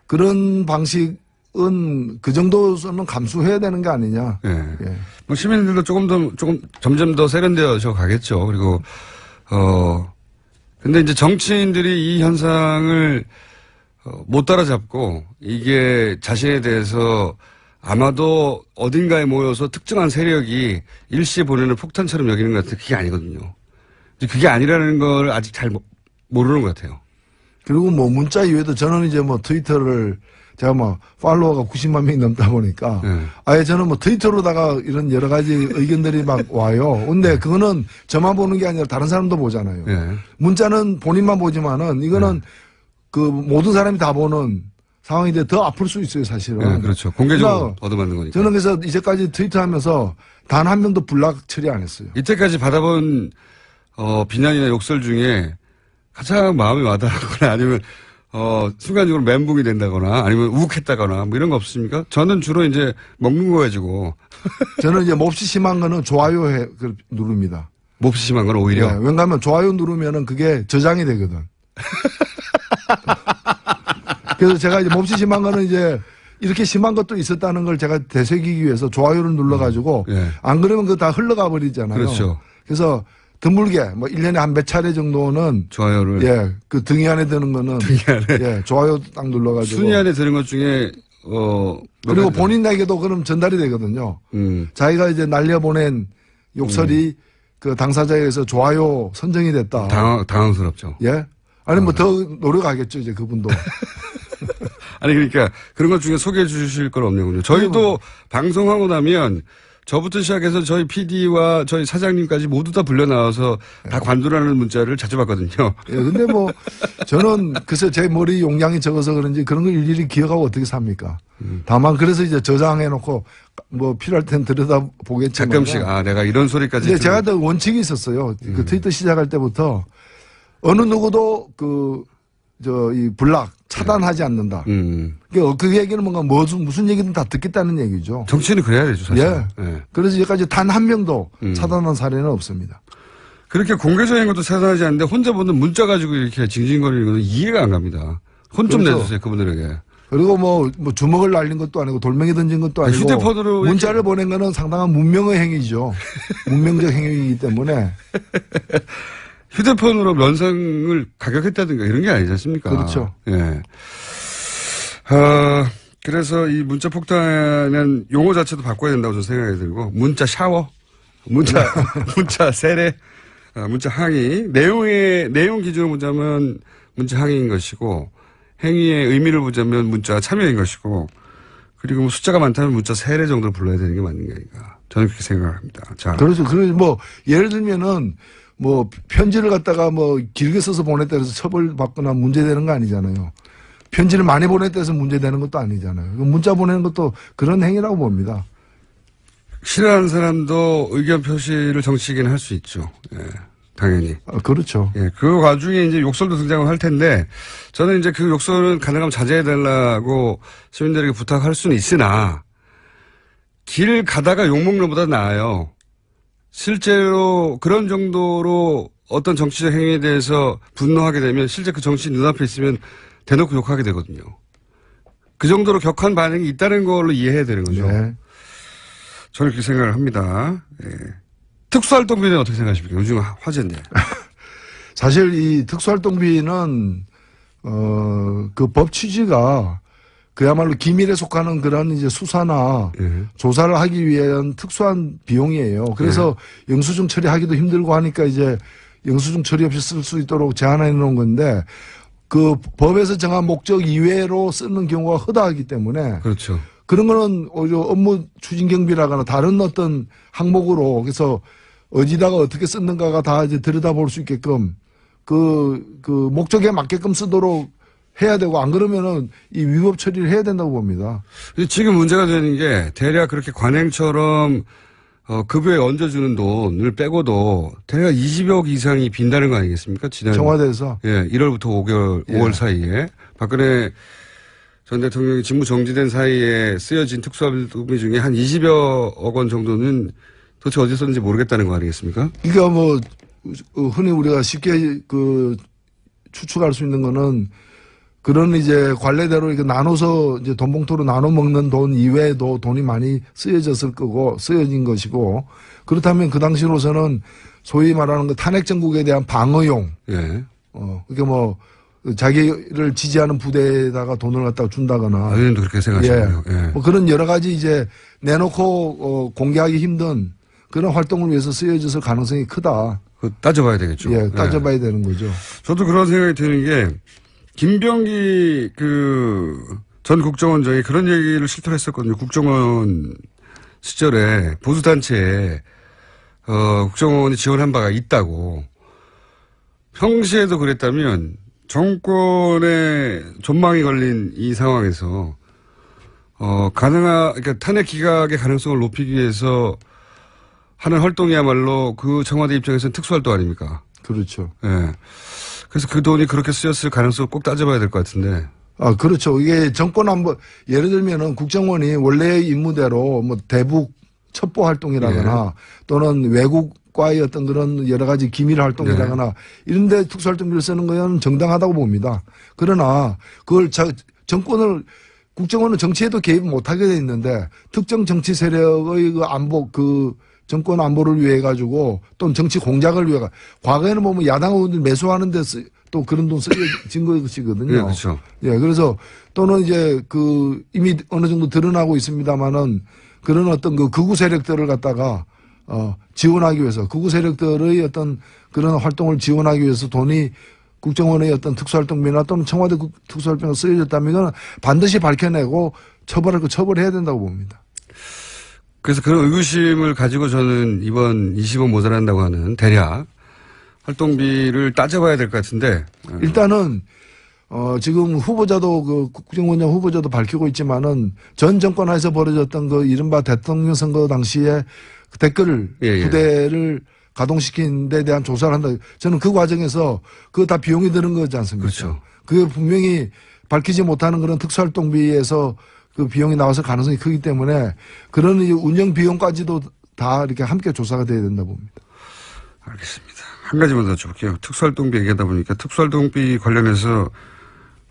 S3: 그런 방식은 그 정도는 감수해야 되는 게 아니냐.
S1: 예.
S3: 예.
S1: 뭐 시민들도 조금 점점 더 세련되어져 가겠죠. 그리고 근데 이제 정치인들이 이 현상을 못 따라잡고 이게 자신에 대해서 아마도 어딘가에 모여서 특정한 세력이 일시에 보내는 폭탄처럼 여기는 것 같은데 그게 아니거든요. 그게 아니라는 걸 아직 잘 모르는 것 같아요.
S3: 그리고 뭐 문자 이외에도 저는 이제 뭐 트위터를 제가 뭐 팔로워가 90만 명이 넘다 보니까
S1: 네.
S3: 아예 저는 뭐 트위터로다가 이런 여러 가지 의견들이 막 와요. 근데 그거는 저만 보는 게 아니라 다른 사람도 보잖아요.
S1: 네.
S3: 문자는 본인만 보지만은 이거는 그 모든 사람이 다 보는 상황이 돼 더 아플 수 있어요, 사실은.
S1: 네, 그렇죠. 공개적으로
S3: 그러니까
S1: 얻어맞는 거니까.
S3: 저는 그래서 이제까지 트위터하면서 단 한 명도 블락 처리 안 했어요.
S1: 이때까지 받아본 비난이나 욕설 중에 가장 마음이 와닿거나 아니면 순간적으로 멘붕이 된다거나 아니면 우욱했다거나 뭐 이런 거 없습니까? 저는 주로 이제 먹는 거 가지고
S3: 저는 이제 몹시 심한 거는 좋아요 누릅니다.
S1: 몹시 심한 건 오히려
S3: 네, 왜냐하면 좋아요 누르면은 그게 저장이 되거든. 그래서 제가 이제 몹시 심한 거는 이제 이렇게 심한 것도 있었다는 걸 제가 되새기기 위해서 좋아요를 눌러가지고
S1: 예.
S3: 안 그러면 그거 다 흘러가 버리잖아요.
S1: 그렇죠.
S3: 그래서 드물게 뭐 1년에 한 몇 차례 정도는
S1: 좋아요를
S3: 예, 그 등이 안에 드는 거는 예, 좋아요 딱 눌러가지고
S1: 순위 안에 드는 것 중에
S3: 그리고 본인에게도 그럼 전달이 되거든요. 자기가 이제 날려보낸 욕설이 그 당사자에 의해서 좋아요 선정이 됐다.
S1: 당황스럽죠.
S3: 예? 아니 뭐 더 노력하겠죠 이제 그분도.
S1: 아니 그러니까 그런 것 중에 소개해 주실 건 없냐고요. 저희도 방송하고 나면 저부터 시작해서 저희 PD와 저희 사장님까지 모두 다 불려 나와서 다 관둔하는 문자를 자주 받거든요.
S3: 예, 근데 뭐 저는 글쎄 제 머리 용량이 적어서 그런지 그런 걸 일일이 기억하고 어떻게 삽니까? 다만 그래서 이제 저장해 놓고 뭐 필요할 땐 들여다 보겠지만
S1: 가끔씩 내가 이런 소리까지.
S3: 근데 제가 더 원칙이 있었어요. 그 트위터 시작할 때부터 어느 누구도 이 블락 차단하지 않는다. 그 얘기는 뭔가 무슨 얘기든 다 듣겠다는 얘기죠.
S1: 정치는 그래야 되죠, 사실.
S3: 예.
S1: 예.
S3: 그래서 여기까지 단 한 명도 차단한 사례는 없습니다.
S1: 그렇게 공개적인 것도 차단하지 않는데 혼자 보는 문자 가지고 이렇게 징징거리는 것은 이해가 안 갑니다. 혼 좀
S3: 그렇죠.
S1: 내주세요, 그분들에게.
S3: 그리고 뭐 주먹을 날린 것도 아니고 돌멩이 던진 것도 아니고
S1: 휴대폰으로
S3: 문자를 보낸 거는 상당한 문명의 행위죠. 문명적 행위이기 때문에.
S1: 휴대폰으로 면상을 가격했다든가 이런 게 아니지 않습니까?
S3: 그렇죠.
S1: 예. 그래서 이 문자 폭탄은 용어 자체도 바꿔야 된다고 저는 생각이 들고, 문자 샤워, 문자 세례, 문자 항의, 내용 기준으로 보자면 문자 항의인 것이고, 행위의 의미를 보자면 문자 참여인 것이고, 그리고 뭐 숫자가 많다면 문자 세례 정도를 불러야 되는 게 맞는 게 아닌가. 저는 그렇게 생각합니다. 자.
S3: 그렇죠. 그래서 뭐 예를 들면은 뭐 편지를 갖다가 뭐 길게 써서 보냈다 해서 처벌받거나 문제되는 거 아니잖아요. 편지를 많이 보냈다 해서 문제되는 것도 아니잖아요. 문자 보내는 것도 그런 행위라고 봅니다.
S1: 싫어하는 사람도 의견 표시를 정치인은 할 수 있죠. 예, 당연히.
S3: 그렇죠.
S1: 예, 그 와중에 이제 욕설도 등장을 할 텐데, 저는 이제 그 욕설은 가능하면 자제해달라고 시민들에게 부탁할 수는 있으나, 길 가다가 욕먹는 것보다 나아요. 실제로 그런 정도로 어떤 정치적 행위에 대해서 분노하게 되면 실제 그 정치인 눈앞에 있으면 대놓고 욕하게 되거든요. 그 정도로 격한 반응이 있다는 걸로 이해해야 되는 거죠.
S3: 네.
S1: 저는 그렇게 생각을 합니다. 예. 특수활동비는 어떻게 생각하십니까? 요즘 화제인데.
S3: 사실 이 특수활동비는 그 법 취지가 그야말로 기밀에 속하는 그런 이제 수사나 조사를 하기 위한 특수한 비용이에요. 그래서 영수증 처리하기도 힘들고 하니까 이제 영수증 처리 없이 쓸 수 있도록 제한해 놓은 건데 그 법에서 정한 목적 이외로 쓰는 경우가 허다하기 때문에
S1: 그렇죠.
S3: 그런 거는 오히려 업무 추진 경비라거나 다른 어떤 항목으로 그래서 어디다가 어떻게 쓰는가가 다 이제 들여다볼 수 있게끔 그 목적에 맞게끔 쓰도록 해야 되고 안 그러면은 이 위법 처리를 해야 된다고 봅니다.
S1: 지금 문제가 되는 게 대략 그렇게 관행처럼 급여에 얹어주는 돈을 빼고도 대략 20억 이상이 빈다는 거 아니겠습니까? 지난
S3: 청와대에서.
S1: 예, 1월부터 5월 사이에 박근혜 전 대통령이 직무 정지된 사이에 쓰여진 특수활동비 중에 한 20여억 원 정도는 도대체 어디서 썼는지 모르겠다는 거 아니겠습니까?
S3: 그러니까 뭐 흔히 우리가 쉽게 추측할 수 있는 거는 그런 이제 관례대로 이렇게 나눠서 이제 돈 봉투로 나눠 먹는 돈 이외에도 돈이 많이 쓰여졌을 거고 쓰여진 것이고 그렇다면 그 당시로서는 소위 말하는 그 탄핵 정국에 대한 방어용.
S1: 예.
S3: 그러니까 뭐 자기를 지지하는 부대에다가 돈을 갖다가 준다거나.
S1: 의원도 그렇게 생각하시고요.
S3: 예. 뭐 그런 여러 가지 이제 내놓고 공개하기 힘든 그런 활동을 위해서 쓰여졌을 가능성이 크다.
S1: 그 따져봐야 되겠죠.
S3: 예, 따져봐야 되는 거죠.
S1: 저도 그런 생각이 드는 게 김병기 전 국정원장이 그런 얘기를 실토를 했었거든요. 국정원 시절에 보수단체에 국정원이 지원한 바가 있다고. 평시에도 그랬다면 정권의 존망이 걸린 이 상황에서 그러니까 탄핵 기각의 가능성을 높이기 위해서 하는 활동이야말로 그 청와대 입장에서는 특수활동 아닙니까?
S3: 그렇죠.
S1: 예. 그래서 그 돈이 그렇게 쓰였을 가능성을 꼭 따져봐야 될 것 같은데.
S3: 아, 그렇죠. 이게 정권 예를 들면은 국정원이 원래의 임무대로 뭐 대북 첩보 활동이라거나 또는 외국과의 어떤 그런 여러 가지 기밀 활동이라거나 이런데 특수활동비를 쓰는 건 정당하다고 봅니다. 그러나 그걸 정권을 국정원은 정치에도 개입 못하게 돼 있는데 특정 정치 세력의 정권 안보를 위해 가지고 또는 정치 공작을 위해 과거에는 보면 야당 의원들 매수하는 데 또 그런 돈 쓰여진 것이거든요.
S1: 네, 그렇죠.
S3: 예, 그래서 또는 이제 이미 어느 정도 드러나고 있습니다만은 그런 어떤 극우 세력들을 갖다가 지원하기 위해서 극우 세력들의 어떤 그런 활동을 지원하기 위해서 돈이 국정원의 어떤 특수활동비나 또는 청와대 특수활동비가 쓰여졌다면 이건 반드시 밝혀내고 처벌해야 된다고 봅니다.
S1: 그래서 그런 의구심을 가지고 저는 이번 20억 모자란다고 하는 대략 활동비를 따져봐야 될 것 같은데.
S3: 일단은 지금 후보자도 국정원장 후보자도 밝히고 있지만은 전 정권 하에서 벌어졌던 이른바 대통령 선거 당시에 댓글 부대를 가동시킨 데 대한 조사를 한다. 저는 그 과정에서 그거 다 비용이 드는 거지 않습니까?
S1: 그렇죠.
S3: 그게 분명히 밝히지 못하는 그런 특수활동비에서 그 비용이 나왔을 가능성이 크기 때문에 그런 운영 비용까지도 다 이렇게 함께 조사가 돼야 된다 봅니다.
S1: 알겠습니다. 한 가지만 더 여쭤볼게요. 특수활동비 얘기하다 보니까 특수활동비 관련해서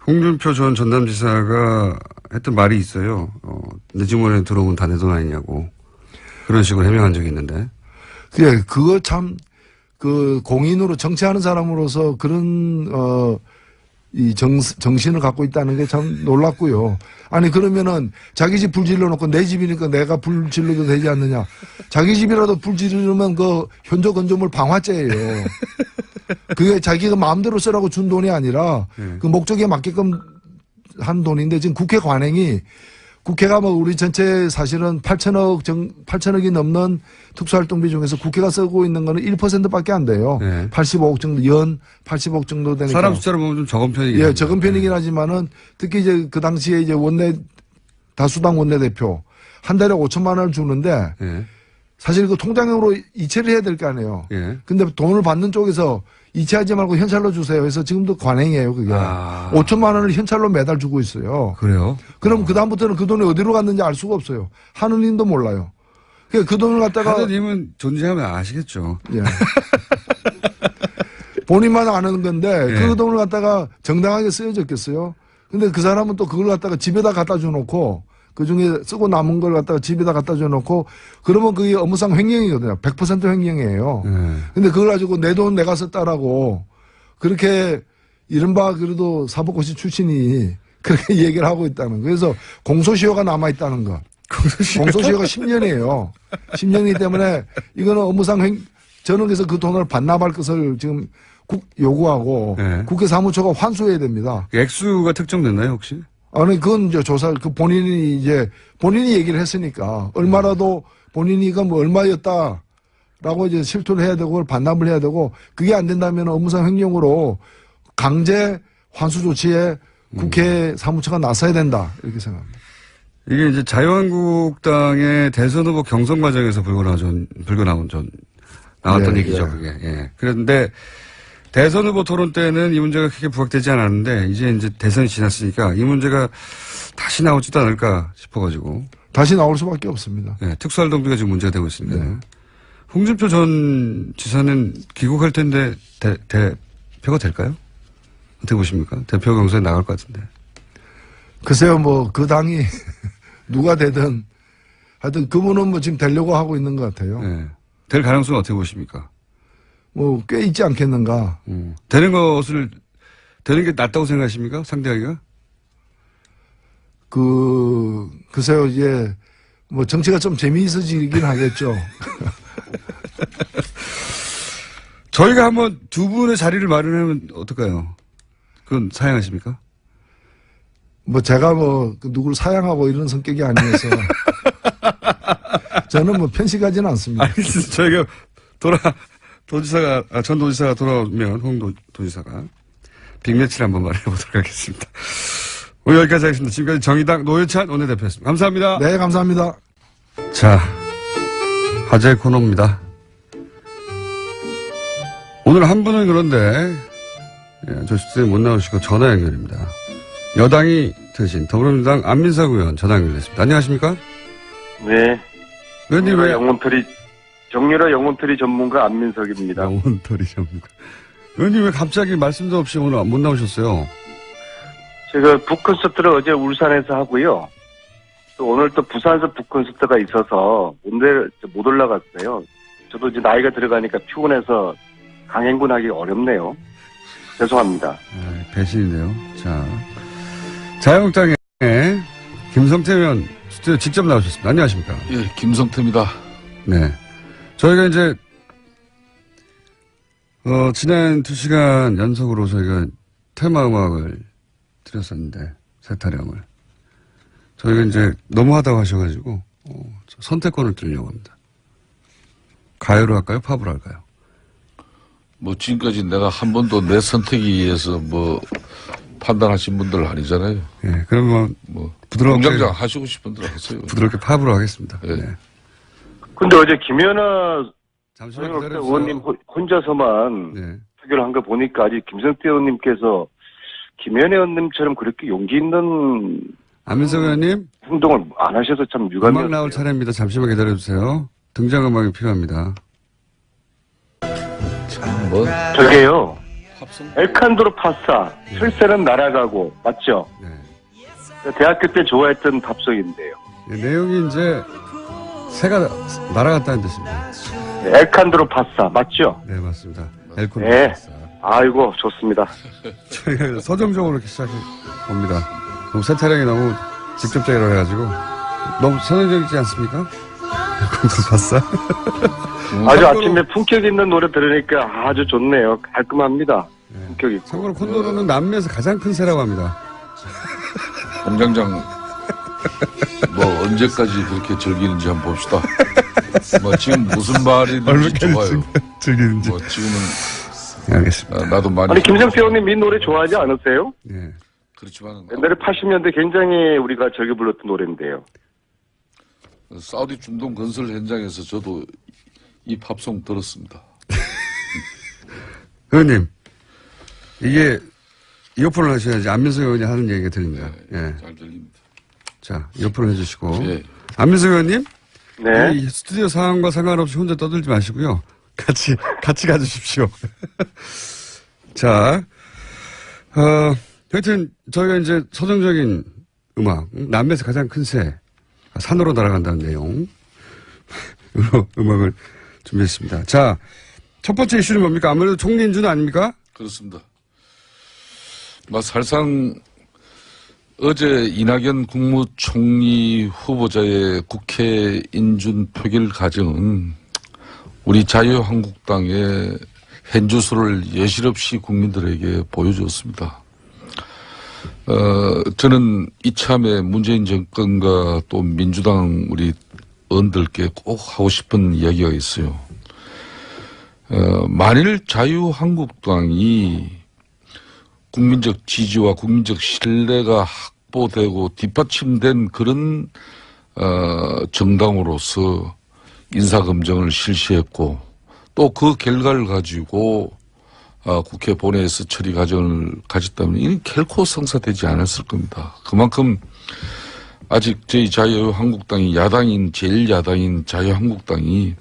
S1: 홍준표 전 전남지사가 했던 말이 있어요. 내 주머니에 들어오면 다 내 돈 아니냐고. 그런 식으로 해명한 적이 있는데.
S3: 그래, 그거 참, 공인으로 정치하는 사람으로서 그런, 정신을 갖고 있다는 게 참 놀랍고요. 아니, 그러면은 자기 집 불 질러놓고 내 집이니까 내가 불 질러도 되지 않느냐. 자기 집이라도 불 지르면 현저 건조물 방화죄예요. 그게 자기가 마음대로 쓰라고 준 돈이 아니라 그 목적에 맞게끔 한 돈인데 지금 국회 관행이 국회가 우리 전체 사실은 8천억이 넘는 특수활동비 중에서 국회가 쓰고 있는 거는 1%밖에 안 돼요. 85억 정도, 80억 정도 되니까.
S1: 사람 숫자로 보면 좀 적은 편이긴
S3: 예, 적은 편이긴 하지만은 특히 이제 그 당시에 이제 다수당 원내대표 한 달에 5천만 원을 주는데 사실 그 통장으로 이체를 해야 될 거 아니에요. 근데 돈을 받는 쪽에서 이체하지 말고 현찰로 주세요. 그래서 지금도 관행이에요, 그게. 5천만 원을 현찰로 매달 주고 있어요.
S1: 그래요?
S3: 그럼 그다음부터는 그 돈이 어디로 갔는지 알 수가 없어요. 하느님도 몰라요. 그 돈을 갖다가.
S1: 하느님은 존재하면 아시겠죠.
S3: 예. 본인만 아는 건데 그 돈을 갖다가 정당하게 쓰여졌겠어요. 근데 그 사람은 또 그걸 갖다가 집에다 갖다 줘놓고 그 중에 쓰고 남은 걸 갖다가 집에다 갖다 줘놓고 그러면 그게 업무상 횡령이거든요. 100% 횡령이에요. 근데 그걸 가지고 내 돈 내가 썼다라고 그렇게 이른바 그래도 사법고시 출신이 그렇게 얘기를 하고 있다는 거. 그래서 공소시효가 남아있다는 거. 공소시효가 10년이에요. 10년이기 때문에 이거는 업무상 저는 그래서 그 돈을 반납할 것을 지금 요구하고 국회 사무처가 환수해야 됩니다.
S1: 액수가 특정됐나요, 혹시?
S3: 아니, 그건 이제 본인이 얘기를 했으니까, 얼마라도 본인이 얼마였다라고 이제 실토를 해야 되고, 반납을 해야 되고, 그게 안 된다면 업무상 횡령으로 강제 환수 조치에 국회 사무처가 나서야 된다. 이렇게 생각합니다.
S1: 이게 이제 자유한국당의 대선 후보 경선 과정에서 나왔던 얘기죠, 그게. 예. 그런데 대선 후보 토론 때는 이 문제가 크게 부각되지 않았는데 이제 대선이 지났으니까 이 문제가 다시 나오지도 않을까 싶어가지고.
S3: 다시 나올 수밖에 없습니다.
S1: 네, 특수활동비가 지금 문제가 되고 있습니다. 네. 홍준표 전 지사는 귀국할 텐데 대표가 될까요? 어떻게 보십니까? 대표 경선에 나갈 것 같은데.
S3: 글쎄요, 뭐, 그 당이 누가 되든 하여튼 그분은 뭐 지금 되려고 하고 있는 것 같아요.
S1: 네. 될 가능성은 어떻게 보십니까?
S3: 뭐, 꽤 있지 않겠는가.
S1: 되는 게 낫다고 생각하십니까? 상대하기가?
S3: 글쎄요, 이제, 뭐, 정치가 좀 재미있어지긴 하겠죠.
S1: 저희가 한번 두 분의 자리를 마련하면 어떨까요? 그건 사양하십니까?
S3: 뭐, 제가 뭐, 누구를 사양하고 이런 성격이 아니어서. 저는 뭐, 편식하지는 않습니다.
S1: 알겠습니다. 저희가 전 도지사가 돌아오면, 도지사가 빅매치를 한번 마련해보도록 하겠습니다. 오늘 여기까지 하겠습니다. 지금까지 정의당 노회찬 원내대표였습니다. 감사합니다.
S3: 네, 감사합니다.
S1: 자, 화제 코너입니다. 오늘 한 분은 그런데, 저 시대에 못 나오시고 전화 연결입니다. 여당이 대신 더불어민주당 안민석 의원 전화 연결됐습니다. 안녕하십니까?
S4: 네.
S1: 의원님 왜?
S4: 정유라 영혼털이 전문가 안민석입니다.
S1: 영혼털이 전문가. 의원님 왜 갑자기 말씀도 없이 오늘 못 나오셨어요?
S4: 제가 북콘서트를 어제 울산에서 하고요. 또 오늘 또 부산에서 북콘서트가 있어서 못 올라갔어요. 저도 이제 나이가 들어가니까 피곤해서 강행군하기 어렵네요. 죄송합니다.
S1: 배신인데요. 자, 자유한국당의 김성태 의원 스튜디오 직접 나오셨습니다. 안녕하십니까?
S5: 예, 김성태입니다.
S1: 네. 저희가 이제, 지난 2시간 연속으로 저희가 테마 음악을 드렸었는데, 세 타령을. 저희가 이제 너무하다고 하셔가지고, 선택권을 드리려고 합니다. 가요로 할까요? 팝으로 할까요?
S5: 뭐, 지금까지 내가 한 번도 내 선택에 의해서 뭐, 판단하신 분들 아니잖아요.
S1: 예, 그러면 부드럽게.
S5: 공장장 하시고 싶은 대로 하세요.
S1: 부드럽게 팝으로 하겠습니다.
S5: 예.
S1: 네.
S4: 근데 어제 김연아
S1: 잠시만
S4: 의원님
S1: 기다려주세요.
S4: 혼자서만
S1: 네.
S4: 투표를 한 거 보니까 아직 김성태 의원님께서 김연아 의원님처럼 그렇게 용기 있는
S1: 안민석 의원님,
S4: 행동을 안 하셔서 참
S1: 음악
S4: 유감이었어요.
S1: 나올 차례입니다. 잠시만 기다려주세요. 등장음악이 필요합니다.
S5: 참, 뭐,
S4: 저게요.
S5: 합성.
S4: 엘칸드로 파사, 철새는 날아가고, 맞죠?
S1: 네.
S4: 대학교 때 좋아했던 팝송인데요.
S1: 네, 내용이 이제 새가 날아갔다는 뜻입니다.
S4: 네, 엘칸드로 파사, 맞죠?
S1: 네, 맞습니다. 엘콘.
S4: 네. 아이고, 좋습니다.
S1: 저희가 서정적으로 이렇게 시작해 봅니다. 너무 새 타령이 너무 직접적이라고 해가지고 너무 선정적이지 않습니까? 엘콘 봤어?
S4: 아주 아침에 품격 있는 노래 들으니까 아주 좋네요. 깔끔합니다.
S1: 네.
S4: 품격 있고.
S1: 참고로 콘도로는 남미에서 가장 큰 새라고 합니다.
S5: 공장장, 뭐, 언제까지 그렇게 즐기는지 한번 봅시다. 뭐, 지금 무슨 말이든지 좋아요.
S1: 즐기는지.
S5: 뭐, 지금은,
S1: 네, 알겠습니다.
S5: 나도 많이.
S4: 아니, 김성태 의원님 이 노래 좋아하지 않으세요?
S1: 네.
S5: 그렇지만,
S4: 옛날에 80년대 굉장히 우리가 즐겨 불렀던 노래인데요.
S5: 사우디 중동 건설 현장에서 저도 이 팝송 들었습니다.
S1: 의원님, 이게 이어폰을 하셔야지 안민석 의원이 하는 얘기가 들립니다. 예.
S5: 잘 들립니다.
S1: 자, 이어폰을 해주시고.
S5: 예.
S1: 안민석 의원님,
S4: 네.
S1: 이 스튜디오 상황과 상관없이 혼자 떠들지 마시고요. 같이 가주십시오. 자, 하여튼 저희가 이제 서정적인 음악, 남미에서 가장 큰 새, 산으로 날아간다는 내용, 음악을 준비했습니다. 자, 첫 번째 이슈는 뭡니까? 아무래도 총리 인준 아닙니까?
S5: 그렇습니다. 사실상 어제 이낙연 국무총리 후보자의 국회 인준 표결 과정은 우리 자유한국당의 현주소를 여실없이 국민들에게 보여주었습니다. 저는 이참에 문재인 정권과 또 민주당 우리 의원들께 꼭 하고 싶은 이야기가 있어요. 만일 자유한국당이 국민적 지지와 국민적 신뢰가 확보되고 뒷받침된 그런 정당으로서 인사검증을 실시했고 또 그 결과를 가지고 국회 본회의에서 처리 과정을 가졌다면 이는 결코 성사되지 않았을 겁니다. 그만큼 아직 저희 자유한국당이 야당인 제일 야당인 자유한국당이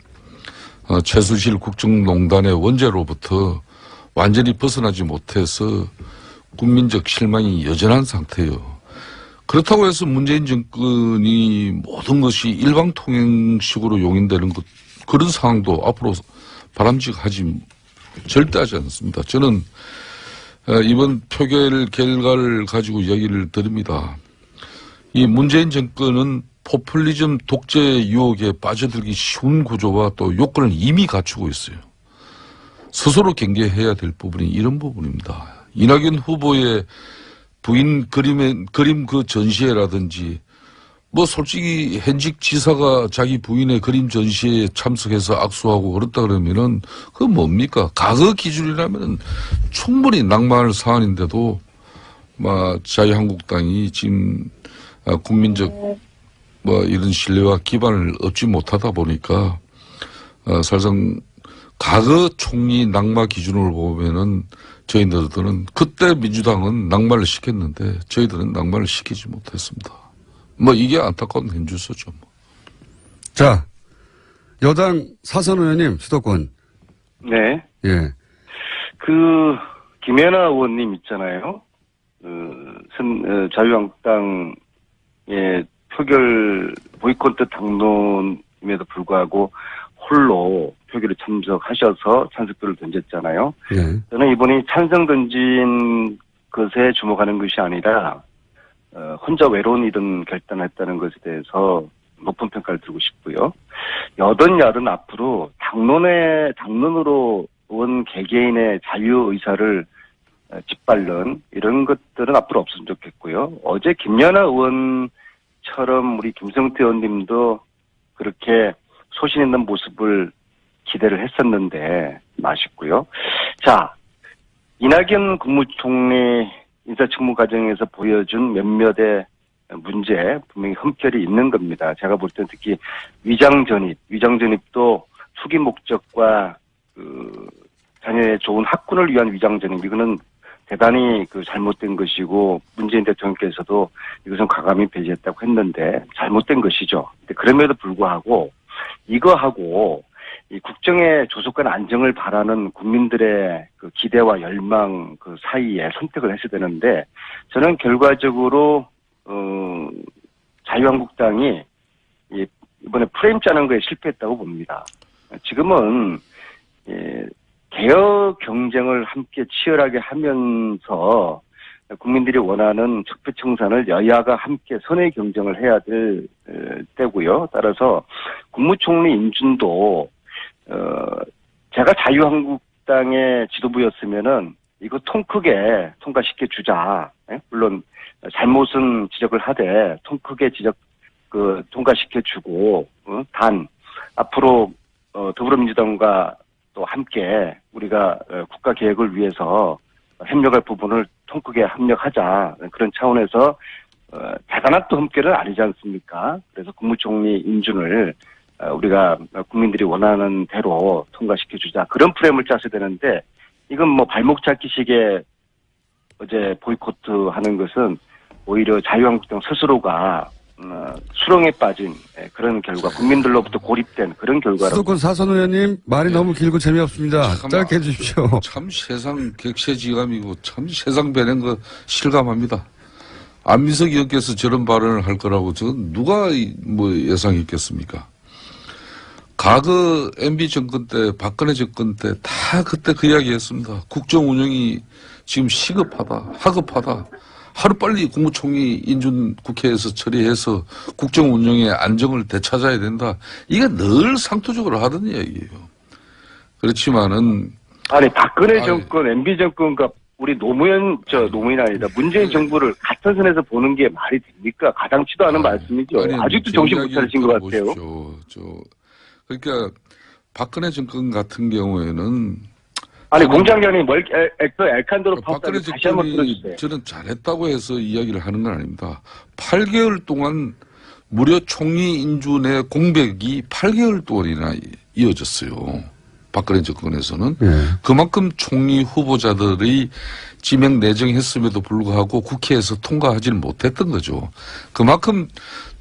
S5: 최순실 국정농단의 원죄로부터 완전히 벗어나지 못해서 국민적 실망이 여전한 상태예요. 그렇다고 해서 문재인 정권이 모든 것이 일방통행식으로 용인되는 것, 그런 상황도 앞으로 바람직하지 절대 하지 않습니다. 저는 이번 표결 결과를 가지고 이야기를 드립니다. 이 문재인 정권은 포퓰리즘 독재 유혹에 빠져들기 쉬운 구조와 또 요건을 이미 갖추고 있어요. 스스로 경계해야 될 부분이 이런 부분입니다. 이낙연 후보의 부인 그림 그 전시회라든지, 뭐 솔직히 현직 지사가 자기 부인의 그림 전시회에 참석해서 악수하고 그렇다 그러면은 그건 뭡니까? 과거 기준이라면 충분히 낭만할 사안인데도 자유한국당이 지금 국민적 이런 신뢰와 기반을 얻지 못하다 보니까 사실상 과거 총리 낙마 기준으로 보면은 저희들은 그때 민주당은 낙마를 시켰는데 저희들은 낙마를 시키지 못했습니다. 이게 안타까운 현주소죠.
S1: 자, 여당 사선 의원님 수도권.
S4: 네.
S1: 예.
S4: 김연아 의원님 있잖아요. 자유한국당의 표결 보이콧 당론임에도 불구하고 홀로 표결에 참석하셔서 찬석표를 던졌잖아요.
S1: 예.
S4: 저는 이번이 찬성 던진 것에 주목하는 것이 아니라 혼자 외로운 일은 결단했다는 것에 대해서 높은 평가를 드리고 싶고요. 여든 야든 앞으로 당론으로 온 개개인의 자유 의사를 짓밟는 이런 것들은 앞으로 없으면 좋겠고요. 어제 김연아 의원처럼 우리 김성태 의원님도 그렇게 소신 있는 모습을 기대를 했었는데 아쉽고요. 자, 이낙연 국무총리 인사청문 과정에서 보여준 몇몇의 문제 분명히 흠결이 있는 겁니다. 제가 볼 때는 특히 위장전입도 투기 목적과 자녀의 좋은 학군을 위한 위장전입, 이거는 대단히 잘못된 것이고 문재인 대통령께서도 이것은 과감히 배제했다고 했는데 잘못된 것이죠. 근데 그럼에도 불구하고 이거하고 이 국정의 조속한 안정을 바라는 국민들의 기대와 열망 사이에 선택을 했어야 되는데, 저는 결과적으로 자유한국당이 이번에 프레임 짜는 거에 실패했다고 봅니다. 지금은 개혁 경쟁을 함께 치열하게 하면서 국민들이 원하는 적폐청산을 여야가 함께 선의 경쟁을 해야 될 때고요. 따라서 국무총리 인준도 제가 자유한국당의 지도부였으면은 이거 통 크게 통과시켜 주자. 물론 잘못은 지적을 하되 통 크게 통과시켜 주고, 단 앞으로 더불어민주당과 또 함께 우리가 국가 개혁을 위해서 협력할 부분을 통 크게 협력하자, 그런 차원에서 대단한 또 흠결은 아니지 않습니까? 그래서 국무총리 인준을 우리가 국민들이 원하는 대로 통과시켜주자, 그런 프레임을 짰어야 되는데, 이건 발목 잡기식의 어제 보이콧 하는 것은 오히려 자유한국당 스스로가 수렁에 빠진 그런 결과, 국민들로부터 고립된 그런 결과라고.
S1: 수도권 사선 의원님 말이 너무 길고 재미없습니다. 짧게 해주십시오.
S5: 참 세상 객세지감이고 참 세상 변한 거 실감합니다. 안민석 의원께서 저런 발언을 할 거라고 누가 예상했겠습니까? 과거 MB 정권 때, 박근혜 정권 때 다 그때 그 이야기 했습니다. 국정 운영이 지금 시급하다, 하급하다. 하루빨리 국무총리 인준 국회에서 처리해서 국정 운영의 안정을 되찾아야 된다. 이게 늘 상투적으로 하던 이야기예요. 그렇지만은.
S4: 아니, 박근혜 정권, MB 정권과 우리 노무현이 아니다. 문재인 정부를 같은 선에서 보는 게 말이 됩니까? 가당치도 않은 말씀이죠. 아직도 정신 못 차리신 것 같아요.
S5: 그러니까 박근혜 정권 같은 경우에는
S4: 아니, 공장장님 엘칸도로
S5: 박근혜
S4: 다시 한번 들어주세요.
S5: 저는 잘했다고 해서 이야기를 하는 건 아닙니다. 8개월 동안 무려 총리 인준의 공백이 8개월 동안이나 이어졌어요. 박근혜 정권에서는
S1: 예.
S5: 그만큼 총리 후보자들이 지명 내정했음에도 불구하고 국회에서 통과하지는 못했던 거죠. 그만큼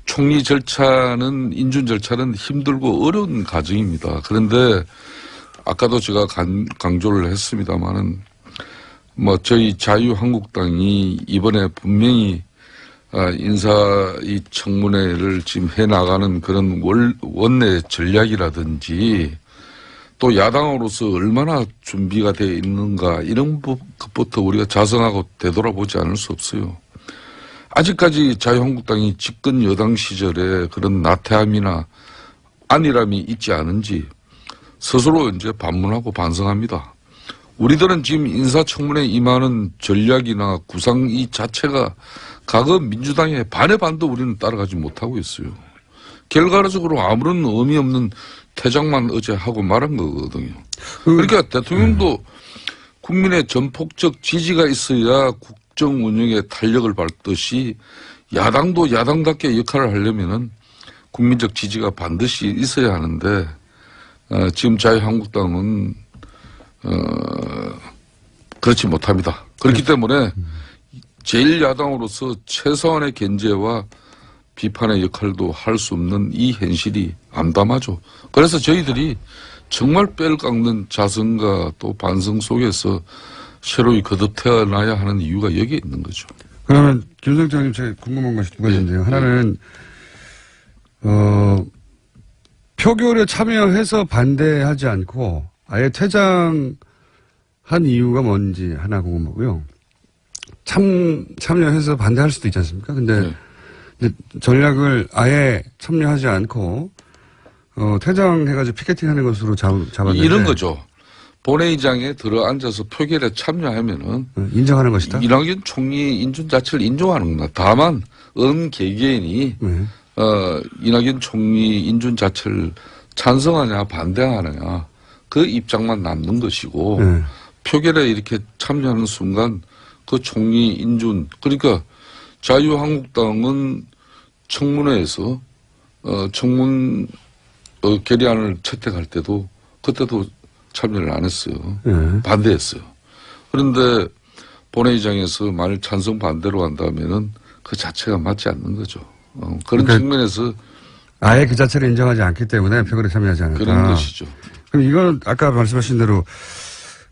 S5: 총리 절차는 인준 절차는 힘들고 어려운 과정입니다. 그런데 아까도 제가 강조를 했습니다마는 뭐 저희 자유한국당이 이번에 분명히 인사 이 청문회를 지금 해나가는 그런 원내 전략이라든지 또 야당으로서 얼마나 준비가 되어 있는가 이런 것부터 우리가 자성하고 되돌아보지 않을 수 없어요. 아직까지 자유한국당이 집권 여당 시절에 그런 나태함이나 안일함이 있지 않은지 스스로 이제 반문하고 반성합니다. 우리들은 지금 인사청문회에 임하는 전략이나 구상 이 자체가 과거 민주당의 반의 반도 우리는 따라가지 못하고 있어요. 결과적으로 아무런 의미 없는 퇴장만 어제 하고 말한 거거든요. 그러니까 대통령도 국민의 전폭적 지지가 있어야 국정 운영에 탄력을 밟듯이 야당도 야당답게 역할을 하려면은 국민적 지지가 반드시 있어야 하는데 지금 자유한국당은 그렇지 못합니다. 그렇기 때문에 제1야당으로서 최소한의 견제와 비판의 역할도 할 수 없는 이 현실이 암담하죠. 그래서 저희들이 정말 뼈를 깎는 자성과 또 반성 속에서 새로이 거듭 태어나야 하는 이유가 여기에 있는 거죠.
S1: 그러면 김성태 의원님 제가 궁금한 것이 두 가지인데요. 하나는 표결에 참여해서 반대하지 않고 아예 퇴장한 이유가 뭔지 하나 궁금하고요. 참여해서 반대할 수도 있지 않습니까? 근데 전략을 아예 참여하지 않고 퇴장해가지고 피켓팅하는 것으로 잡았는데
S5: 이런 거죠. 본회의장에 들어앉아서 표결에 참여하면은
S1: 인정하는 것이다.
S5: 이낙연 총리 인준 자체를 인정하는 겁니다. 다만 개개인이
S1: 네.
S5: 이낙연 총리 인준 자체를 찬성하냐 반대하느냐 그 입장만 남는 것이고
S1: 네.
S5: 표결에 이렇게 참여하는 순간 그 총리 인준 그러니까 자유한국당은 청문회에서 청문 결의안을 채택할 때도 그때도 참여를 안 했어요.
S1: 네.
S5: 반대했어요. 그런데 본회의장에서 만일 찬성 반대로 한다면은 그 자체가 맞지 않는 거죠. 그런
S1: 그러니까
S5: 측면에서
S1: 아예 그 자체를 인정하지 않기 때문에 표결에 참여하지 않았다.
S5: 그런 것이죠.
S1: 그럼 이건 아까 말씀하신 대로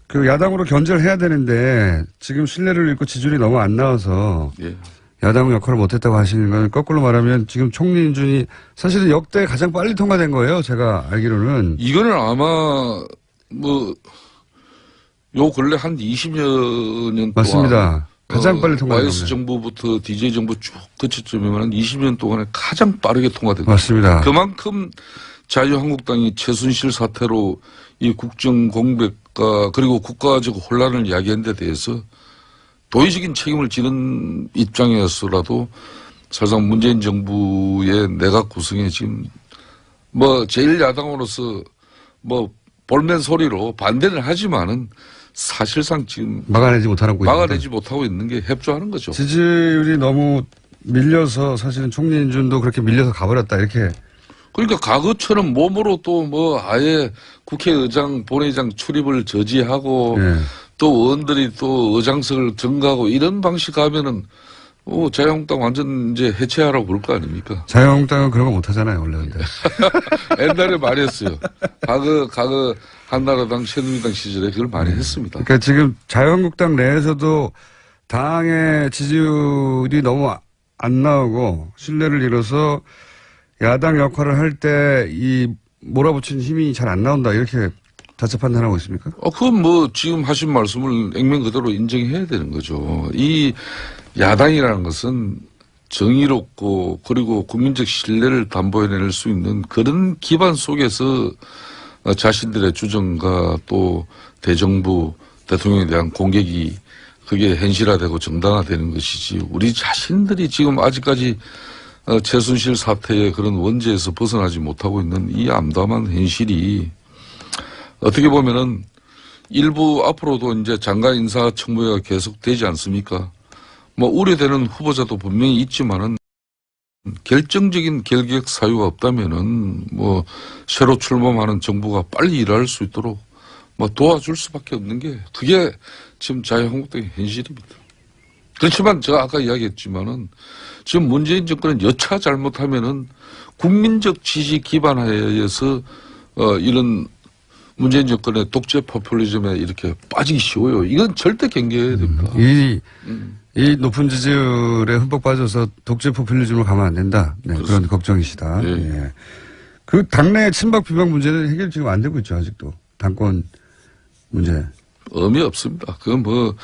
S1: 그 야당으로 견제를 해야 되는데 지금 신뢰를 잃고 지지율이 너무 안 나와서
S5: 예.
S1: 야당 역할을 못했다고 하시는 건 거꾸로 말하면 지금 총리 인준이 사실은 역대 가장 빨리 통과된 거예요. 제가 알기로는.
S5: 이거는 아마 요 근래 한 20여 년 동안
S1: 맞습니다. 가장 빨리 통과된
S5: YS
S1: 겁니다.
S5: 정부부터 DJ 정부 쭉 그치쯤이면 한 20년 동안에 가장 빠르게 통과된 거예요.
S1: 맞습니다.
S5: 그만큼 자유한국당이 최순실 사태로 이 국정 공백과 그리고 국가적 혼란을 야기한 데 대해서 도의적인 책임을 지는 입장이었어라도 사실상 문재인 정부의 내각 구성에 지금 제1야당으로서 볼멘 소리로 반대를 하지만은 사실상 지금
S1: 막아내지 못하고
S5: 있는 게 협조하는 거죠.
S1: 지지율이 너무 밀려서 사실은 총리 인준도 그렇게 밀려서 가버렸다 이렇게.
S5: 그러니까 과거처럼 몸으로 또 아예 국회의장 본회의장 출입을 저지하고
S1: 네.
S5: 또 의원들이 또 의장석을 증가하고 이런 방식 하면은 자유한국당 완전 이제 해체하라고 그럴 거 아닙니까?
S1: 자유한국당은 그런 거 못하잖아요 원래 근데.
S5: 옛날에 많이 했어요. 과거 한나라당 새누리당 시절에 그걸 많이 했습니다.
S1: 그러니까 지금 자유한국당 내에서도 당의 지지율이 너무 안 나오고 신뢰를 잃어서 야당 역할을 할 때 이 몰아붙이는 힘이 잘 안 나온다 이렇게 자체 판단하고 있습니까?
S5: 그건 지금 하신 말씀을 액면 그대로 인정해야 되는 거죠. 이 야당이라는 것은 정의롭고 그리고 국민적 신뢰를 담보해낼 수 있는 그런 기반 속에서 자신들의 주장과 또 대정부 대통령에 대한 공격이 그게 현실화되고 정당화되는 것이지 우리 자신들이 지금 아직까지 최순실 사태의 그런 원죄에서 벗어나지 못하고 있는 이 암담한 현실이 어떻게 보면은 일부 앞으로도 이제 장관 인사 청문회가 계속되지 않습니까? 우려되는 후보자도 분명히 있지만은 결정적인 결격 사유가 없다면은 새로 출범하는 정부가 빨리 일할 수 있도록 뭐 도와줄 수밖에 없는 게 그게 지금 자유한국당의 현실입니다. 그렇지만 제가 아까 이야기했지만은 지금 문재인 정권은 여차 잘못하면은 국민적 지지 기반하에서 이런 문재인 정권의 독재 포퓰리즘에 이렇게 빠지기 쉬워요. 이건 절대 경계해야 됩니다.
S1: 이 높은 지지율에 흠뻑 빠져서 독재 포퓰리즘으로 가면 안 된다. 네, 그런 걱정이시다.
S5: 예.
S1: 예. 그 당내 친박 비박 문제는 해결 지금 안 되고 있죠. 아직도 당권 문제.
S5: 의미 없습니다. 그건 뭐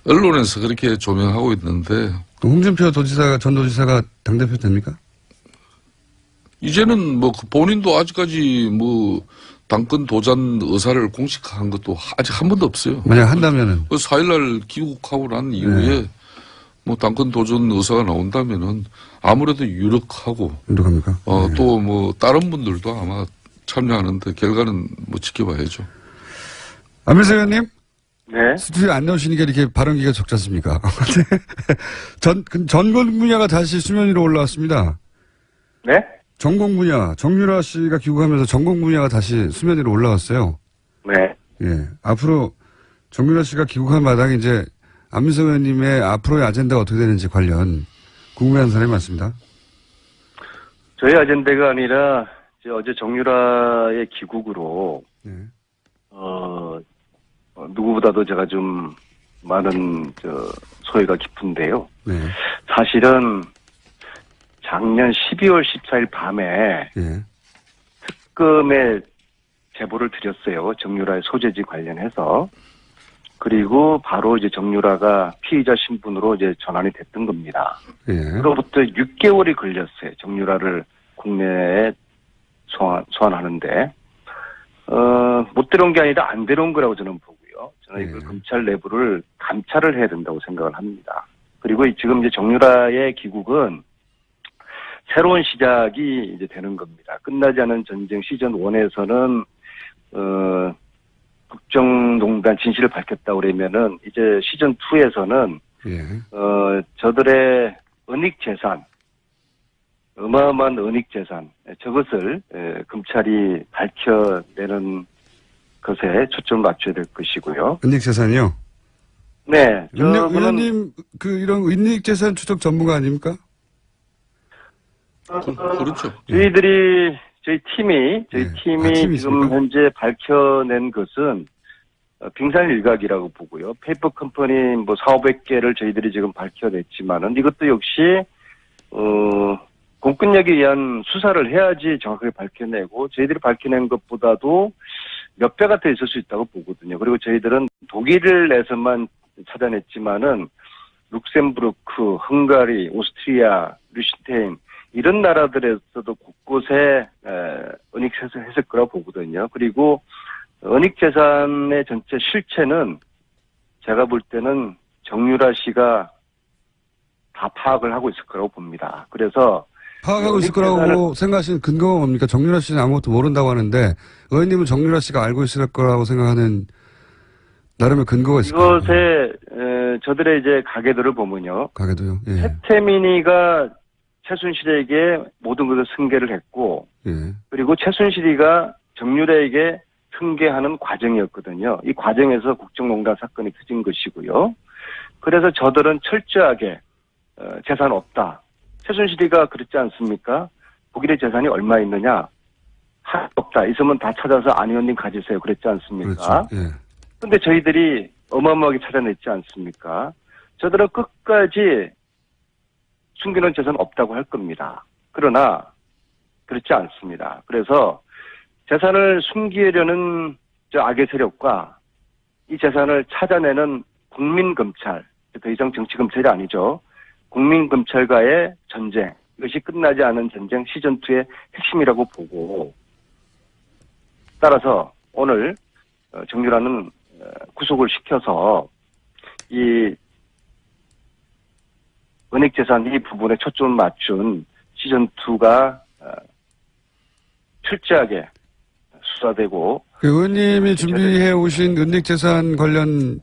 S5: 언론에서 그렇게 조명하고 있는데
S1: 홍준표 전 도지사가 당대표 됩니까?
S5: 이제는 뭐 본인도 아직까지 뭐 당권 도전 의사를 공식화한 것도 아직 한 번도 없어요.
S1: 만약 한다면은.
S5: 4일날 귀국하고 난 이후에
S1: 네.
S5: 뭐 당권 도전 의사가 나온다면은 아무래도 유력하고
S1: 유력합니까? 네.
S5: 또 뭐 다른 분들도 아마 참여하는데 결과는 뭐 지켜봐야죠.
S1: 안민석 의원님?
S4: 네.
S1: 스튜디오에 안 나오시니까 이렇게 발언기가 적지 않습니까? 전공 분야가 다시 수면 위로 올라왔습니다.
S4: 네?
S1: 전공 분야, 정유라 씨가 귀국하면서 전공 분야가 다시 수면 위로 올라왔어요.
S4: 네.
S1: 예. 앞으로 정유라 씨가 귀국한 마당에 이제 안민석 의원님의 앞으로의 아젠다가 어떻게 되는지 관련 궁금해하는 사람이 많습니다.
S4: 저희 아젠다가 아니라 이제 어제 정유라의 귀국으로
S1: 네.
S4: 누구보다도 제가 좀 많은 소회가 깊은데요.
S1: 네.
S4: 사실은 작년 12월 14일 밤에
S1: 예.
S4: 특검에 제보를 드렸어요. 정유라의 소재지 관련해서. 그리고 바로 이제 정유라가 피의자 신분으로 이제 전환이 됐던 겁니다.
S1: 예.
S4: 그로부터 6개월이 걸렸어요. 정유라를 국내에 소환하는데, 못 데려온 게 아니라 안 데려온 거라고 저는 보고요. 저는 이걸 검찰 내부를 감찰을 해야 된다고 생각을 합니다. 그리고 지금 이제 정유라의 귀국은 새로운 시작이 이제 되는 겁니다. 끝나지 않은 전쟁 시즌 1에서는, 국정농단 진실을 밝혔다고 그러면은 이제 시즌 2에서는,
S1: 예.
S4: 저들의 은닉 재산, 어마어마한 은닉 재산, 저것을 검찰이 밝혀내는 것에 초점을 맞춰야 될 것이고요.
S1: 은닉재산이요?
S4: 네.
S1: 의원님, 이런 은닉재산 추적 전문가 아닙니까?
S5: 그렇죠.
S4: 저희 팀이
S1: 팀이
S4: 지금
S1: 있습니까?
S4: 현재 밝혀낸 것은 빙산일각이라고 보고요. 페이퍼 컴퍼니 4,500개를 저희들이 지금 밝혀냈지만은 이것도 역시 공권력에 의한 수사를 해야지 정확하게 밝혀내고 저희들이 밝혀낸 것보다도 몇 배가 더 있을 수 있다고 보거든요. 그리고 저희들은 독일에서만 찾아냈지만은 룩셈부르크, 헝가리, 오스트리아, 류신테인 이런 나라들에서도 곳곳에 은닉재산 했을 거라고 보거든요. 그리고 은닉재산의 전체 실체는 제가 볼 때는 정유라 씨가 다 파악을 하고 있을 거라고 봅니다. 그래서
S1: 파악하고 있을 거라고 생각하시는 근거가 뭡니까? 정유라 씨는 아무것도 모른다고 하는데 의원님은 정유라 씨가 알고 있을 거라고 생각하는 나름의 근거가 있을까요?
S4: 이것에 저들의 이제 가계들을 보면요.
S1: 가게도요. 예.
S4: 최태민이가 최순실에게 모든 것을 승계를 했고
S1: 예.
S4: 그리고 최순실이가 정유라에게 승계하는 과정이었거든요. 이 과정에서 국정농단 사건이 터진 것이고요. 그래서 저들은 철저하게 재산 없다. 최순실이가 그랬지 않습니까? 독일의 재산이 얼마 있느냐? 하나도 없다. 있으면 다 찾아서 안 의원님 가지세요. 그랬지 않습니까?
S1: 그렇죠. 예.
S4: 근데 저희들이 어마어마하게 찾아냈지 않습니까? 저들은 끝까지 숨기는 재산 없다고 할 겁니다. 그러나 그렇지 않습니다. 그래서 재산을 숨기려는 저 악의 세력과 이 재산을 찾아내는 국민검찰, 더 이상 정치검찰이 아니죠. 국민검찰과의 전쟁, 이것이 끝나지 않은 전쟁 시즌2의 핵심이라고 보고 따라서 오늘 정유라는 구속을 시켜서 이 은닉재산 이 부분에 초점을 맞춘 시즌2가 철저하게 수사되고
S1: 의원님이 준비해 오신 은닉재산 관련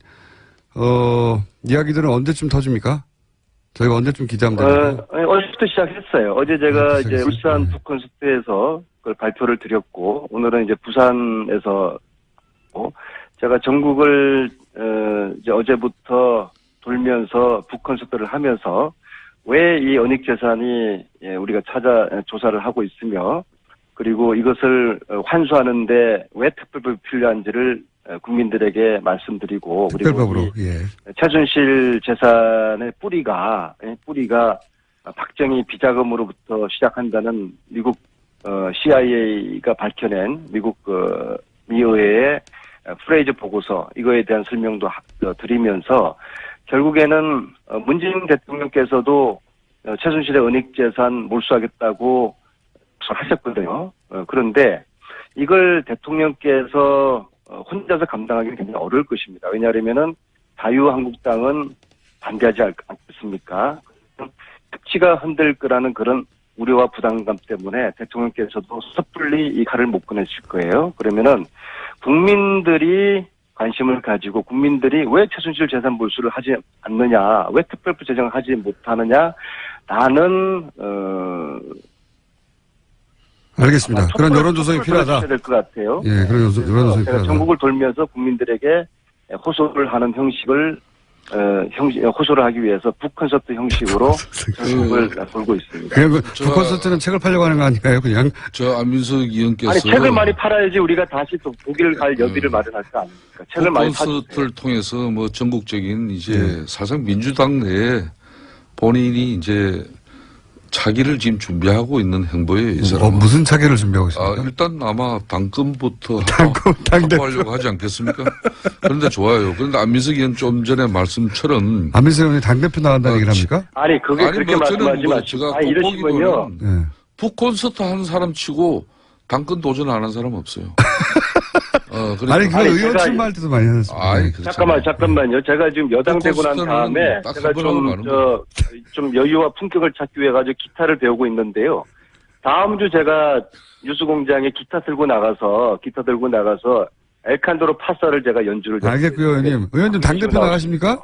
S1: 이야기들은 언제쯤 터집니까? 저희가 언제쯤 기대하면 됩니까?
S4: 어제부터 시작했어요. 어제 제가 이제
S1: 시작했어요?
S4: 울산
S1: 네.
S4: 북콘서트에서 그걸 발표를 드렸고 오늘은 이제 부산에서 제가 제가 전국을 이제 어제부터 돌면서 북콘서트를 하면서 왜 이 은닉재산이 우리가 조사를 하고 있으며 그리고 이것을 환수하는데 왜 특별법이 필요한지를 국민들에게 말씀드리고
S1: 특별법으로
S4: 그리고 최순실 재산의 뿌리가 박정희 비자금으로부터 시작한다는 미국 CIA가 밝혀낸 미국 미의회의 프레이즈 보고서 이거에 대한 설명도 드리면서 결국에는 문재인 대통령께서도 최순실의 은닉재산 몰수하겠다고 하셨거든요. 그런데 이걸 대통령께서 혼자서 감당하기는 굉장히 어려울 것입니다. 왜냐하면은 자유한국당은 반대하지 않겠습니까? 특치가 흔들 거라는 그런 우려와 부담감 때문에 대통령께서도 섣불리 이 칼을 못 꺼내실 거예요. 그러면은 국민들이 관심을 가지고 국민들이 왜 최순실 재산 몰수를 하지 않느냐, 왜 특별법 제정을 하지 못하느냐, 라는
S1: 알겠습니다. 그런 여론조성이 필요하다.
S4: 될 것 같아요.
S1: 예, 그런 여론조성이
S4: 제가
S1: 필요하다.
S4: 전국을 돌면서 국민들에게 호소를 하는 형식을 호소를 하기 위해서 북콘서트 형식으로 전국을 돌고 있습니다.
S1: 그냥 북콘서트는 책을 팔려고 하는 거 아닌가요, 그냥?
S5: 저 안민석 의원께서
S4: 아니 책을 많이 팔아야지 우리가 다시 또 독일 갈 여비를 마련할 거 아닙니까? 책을 많이 사주세요.
S5: 콘서트를 통해서 뭐 전국적인 이제 사실상 민주당 내에 본인이 이제 차기를 지금 준비하고 있는 행보예요, 이 사람은.
S1: 무슨 차기를 준비하고 있습니까?
S5: 일단 아마 당권부터
S1: 당대표.
S5: 하려고 하지 않겠습니까? 그런데 좋아요. 그런데 안민석 의원 좀 전에 말씀처럼
S1: 안민석 의원이 당대표 나간다는 얘기를 합니까?
S4: 아니 그게 그렇게 말씀하지 마시고
S5: 제가
S4: 이러시면요.
S5: 북콘서트 하는 사람 치고 당권 도전 안 한 사람 없어요.
S1: 아니, 그 의원
S4: 제가
S1: 출마할 때도 많이 하셨습니다.
S4: 잠깐만요. 제가 지금 여당 되고 난 다음에 제가 좀 여유와 품격을 찾기 위해 가지고 기타를 배우고 있는데요. 다음 주 제가 뉴스공장에 기타 들고 나가서 엘칸도로 파사를 제가 연주를.
S1: 알겠고요, 의원님. 의원님 당대표 나가십니까?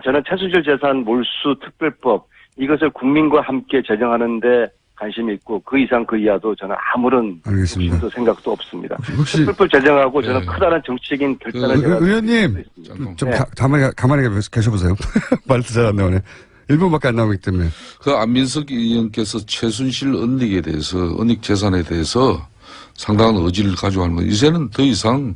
S4: 저는 최순실 재산 몰수 특별법 이것을 국민과 함께 제정하는데 관심이 있고 그 이상 그 이하도 저는 아무런
S1: 알겠습니다.
S4: 생각도 없습니다.
S1: 혹시
S4: 특별법 제정하고 저는 크다란 정치적인 결단을
S1: 의원님 좀 가만히 계셔보세요. 말도 잘 안 나오네. 1분밖에 안 나오기 때문에.
S5: 그 안민석 의원께서 최순실 은닉 재산에 대해서 상당한 의지를 가지고 하는 건 이제는 더 이상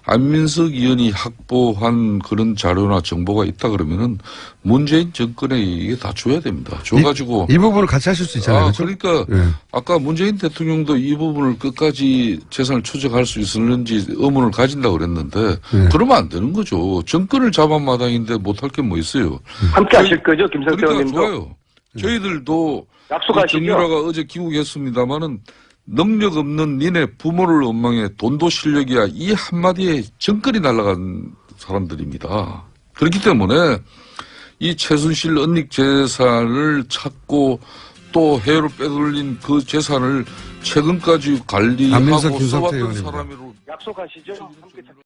S5: 안민석 의원이 확보한 그런 자료나 정보가 있다 그러면은 문재인 정권에 이게 다 줘야 됩니다. 줘가지고
S1: 이 부분을 같이 하실 수 있잖아요.
S5: 그러니까 아까 문재인 대통령도 이 부분을 끝까지 재산을 추적할 수 있었는지 의문을 가진다고 그랬는데 그러면 안 되는 거죠. 정권을 잡은 마당인데 못할 게 뭐 있어요.
S4: 함께 하실 거죠, 김성태 의원님도?
S5: 그러니까 좋아요. 저희들도
S4: 약속하시죠.
S5: 정유라가 어제 귀국했습니다마는 능력 없는 니네 부모를 원망해 돈도 실력이야 이 한마디에 정권이 날아간 사람들입니다. 그렇기 때문에 이 최순실 은닉 재산을 찾고 또 해외로 빼돌린 그 재산을 최근까지 관리하고 써왔던 사람으로
S4: 약속하시죠. 함께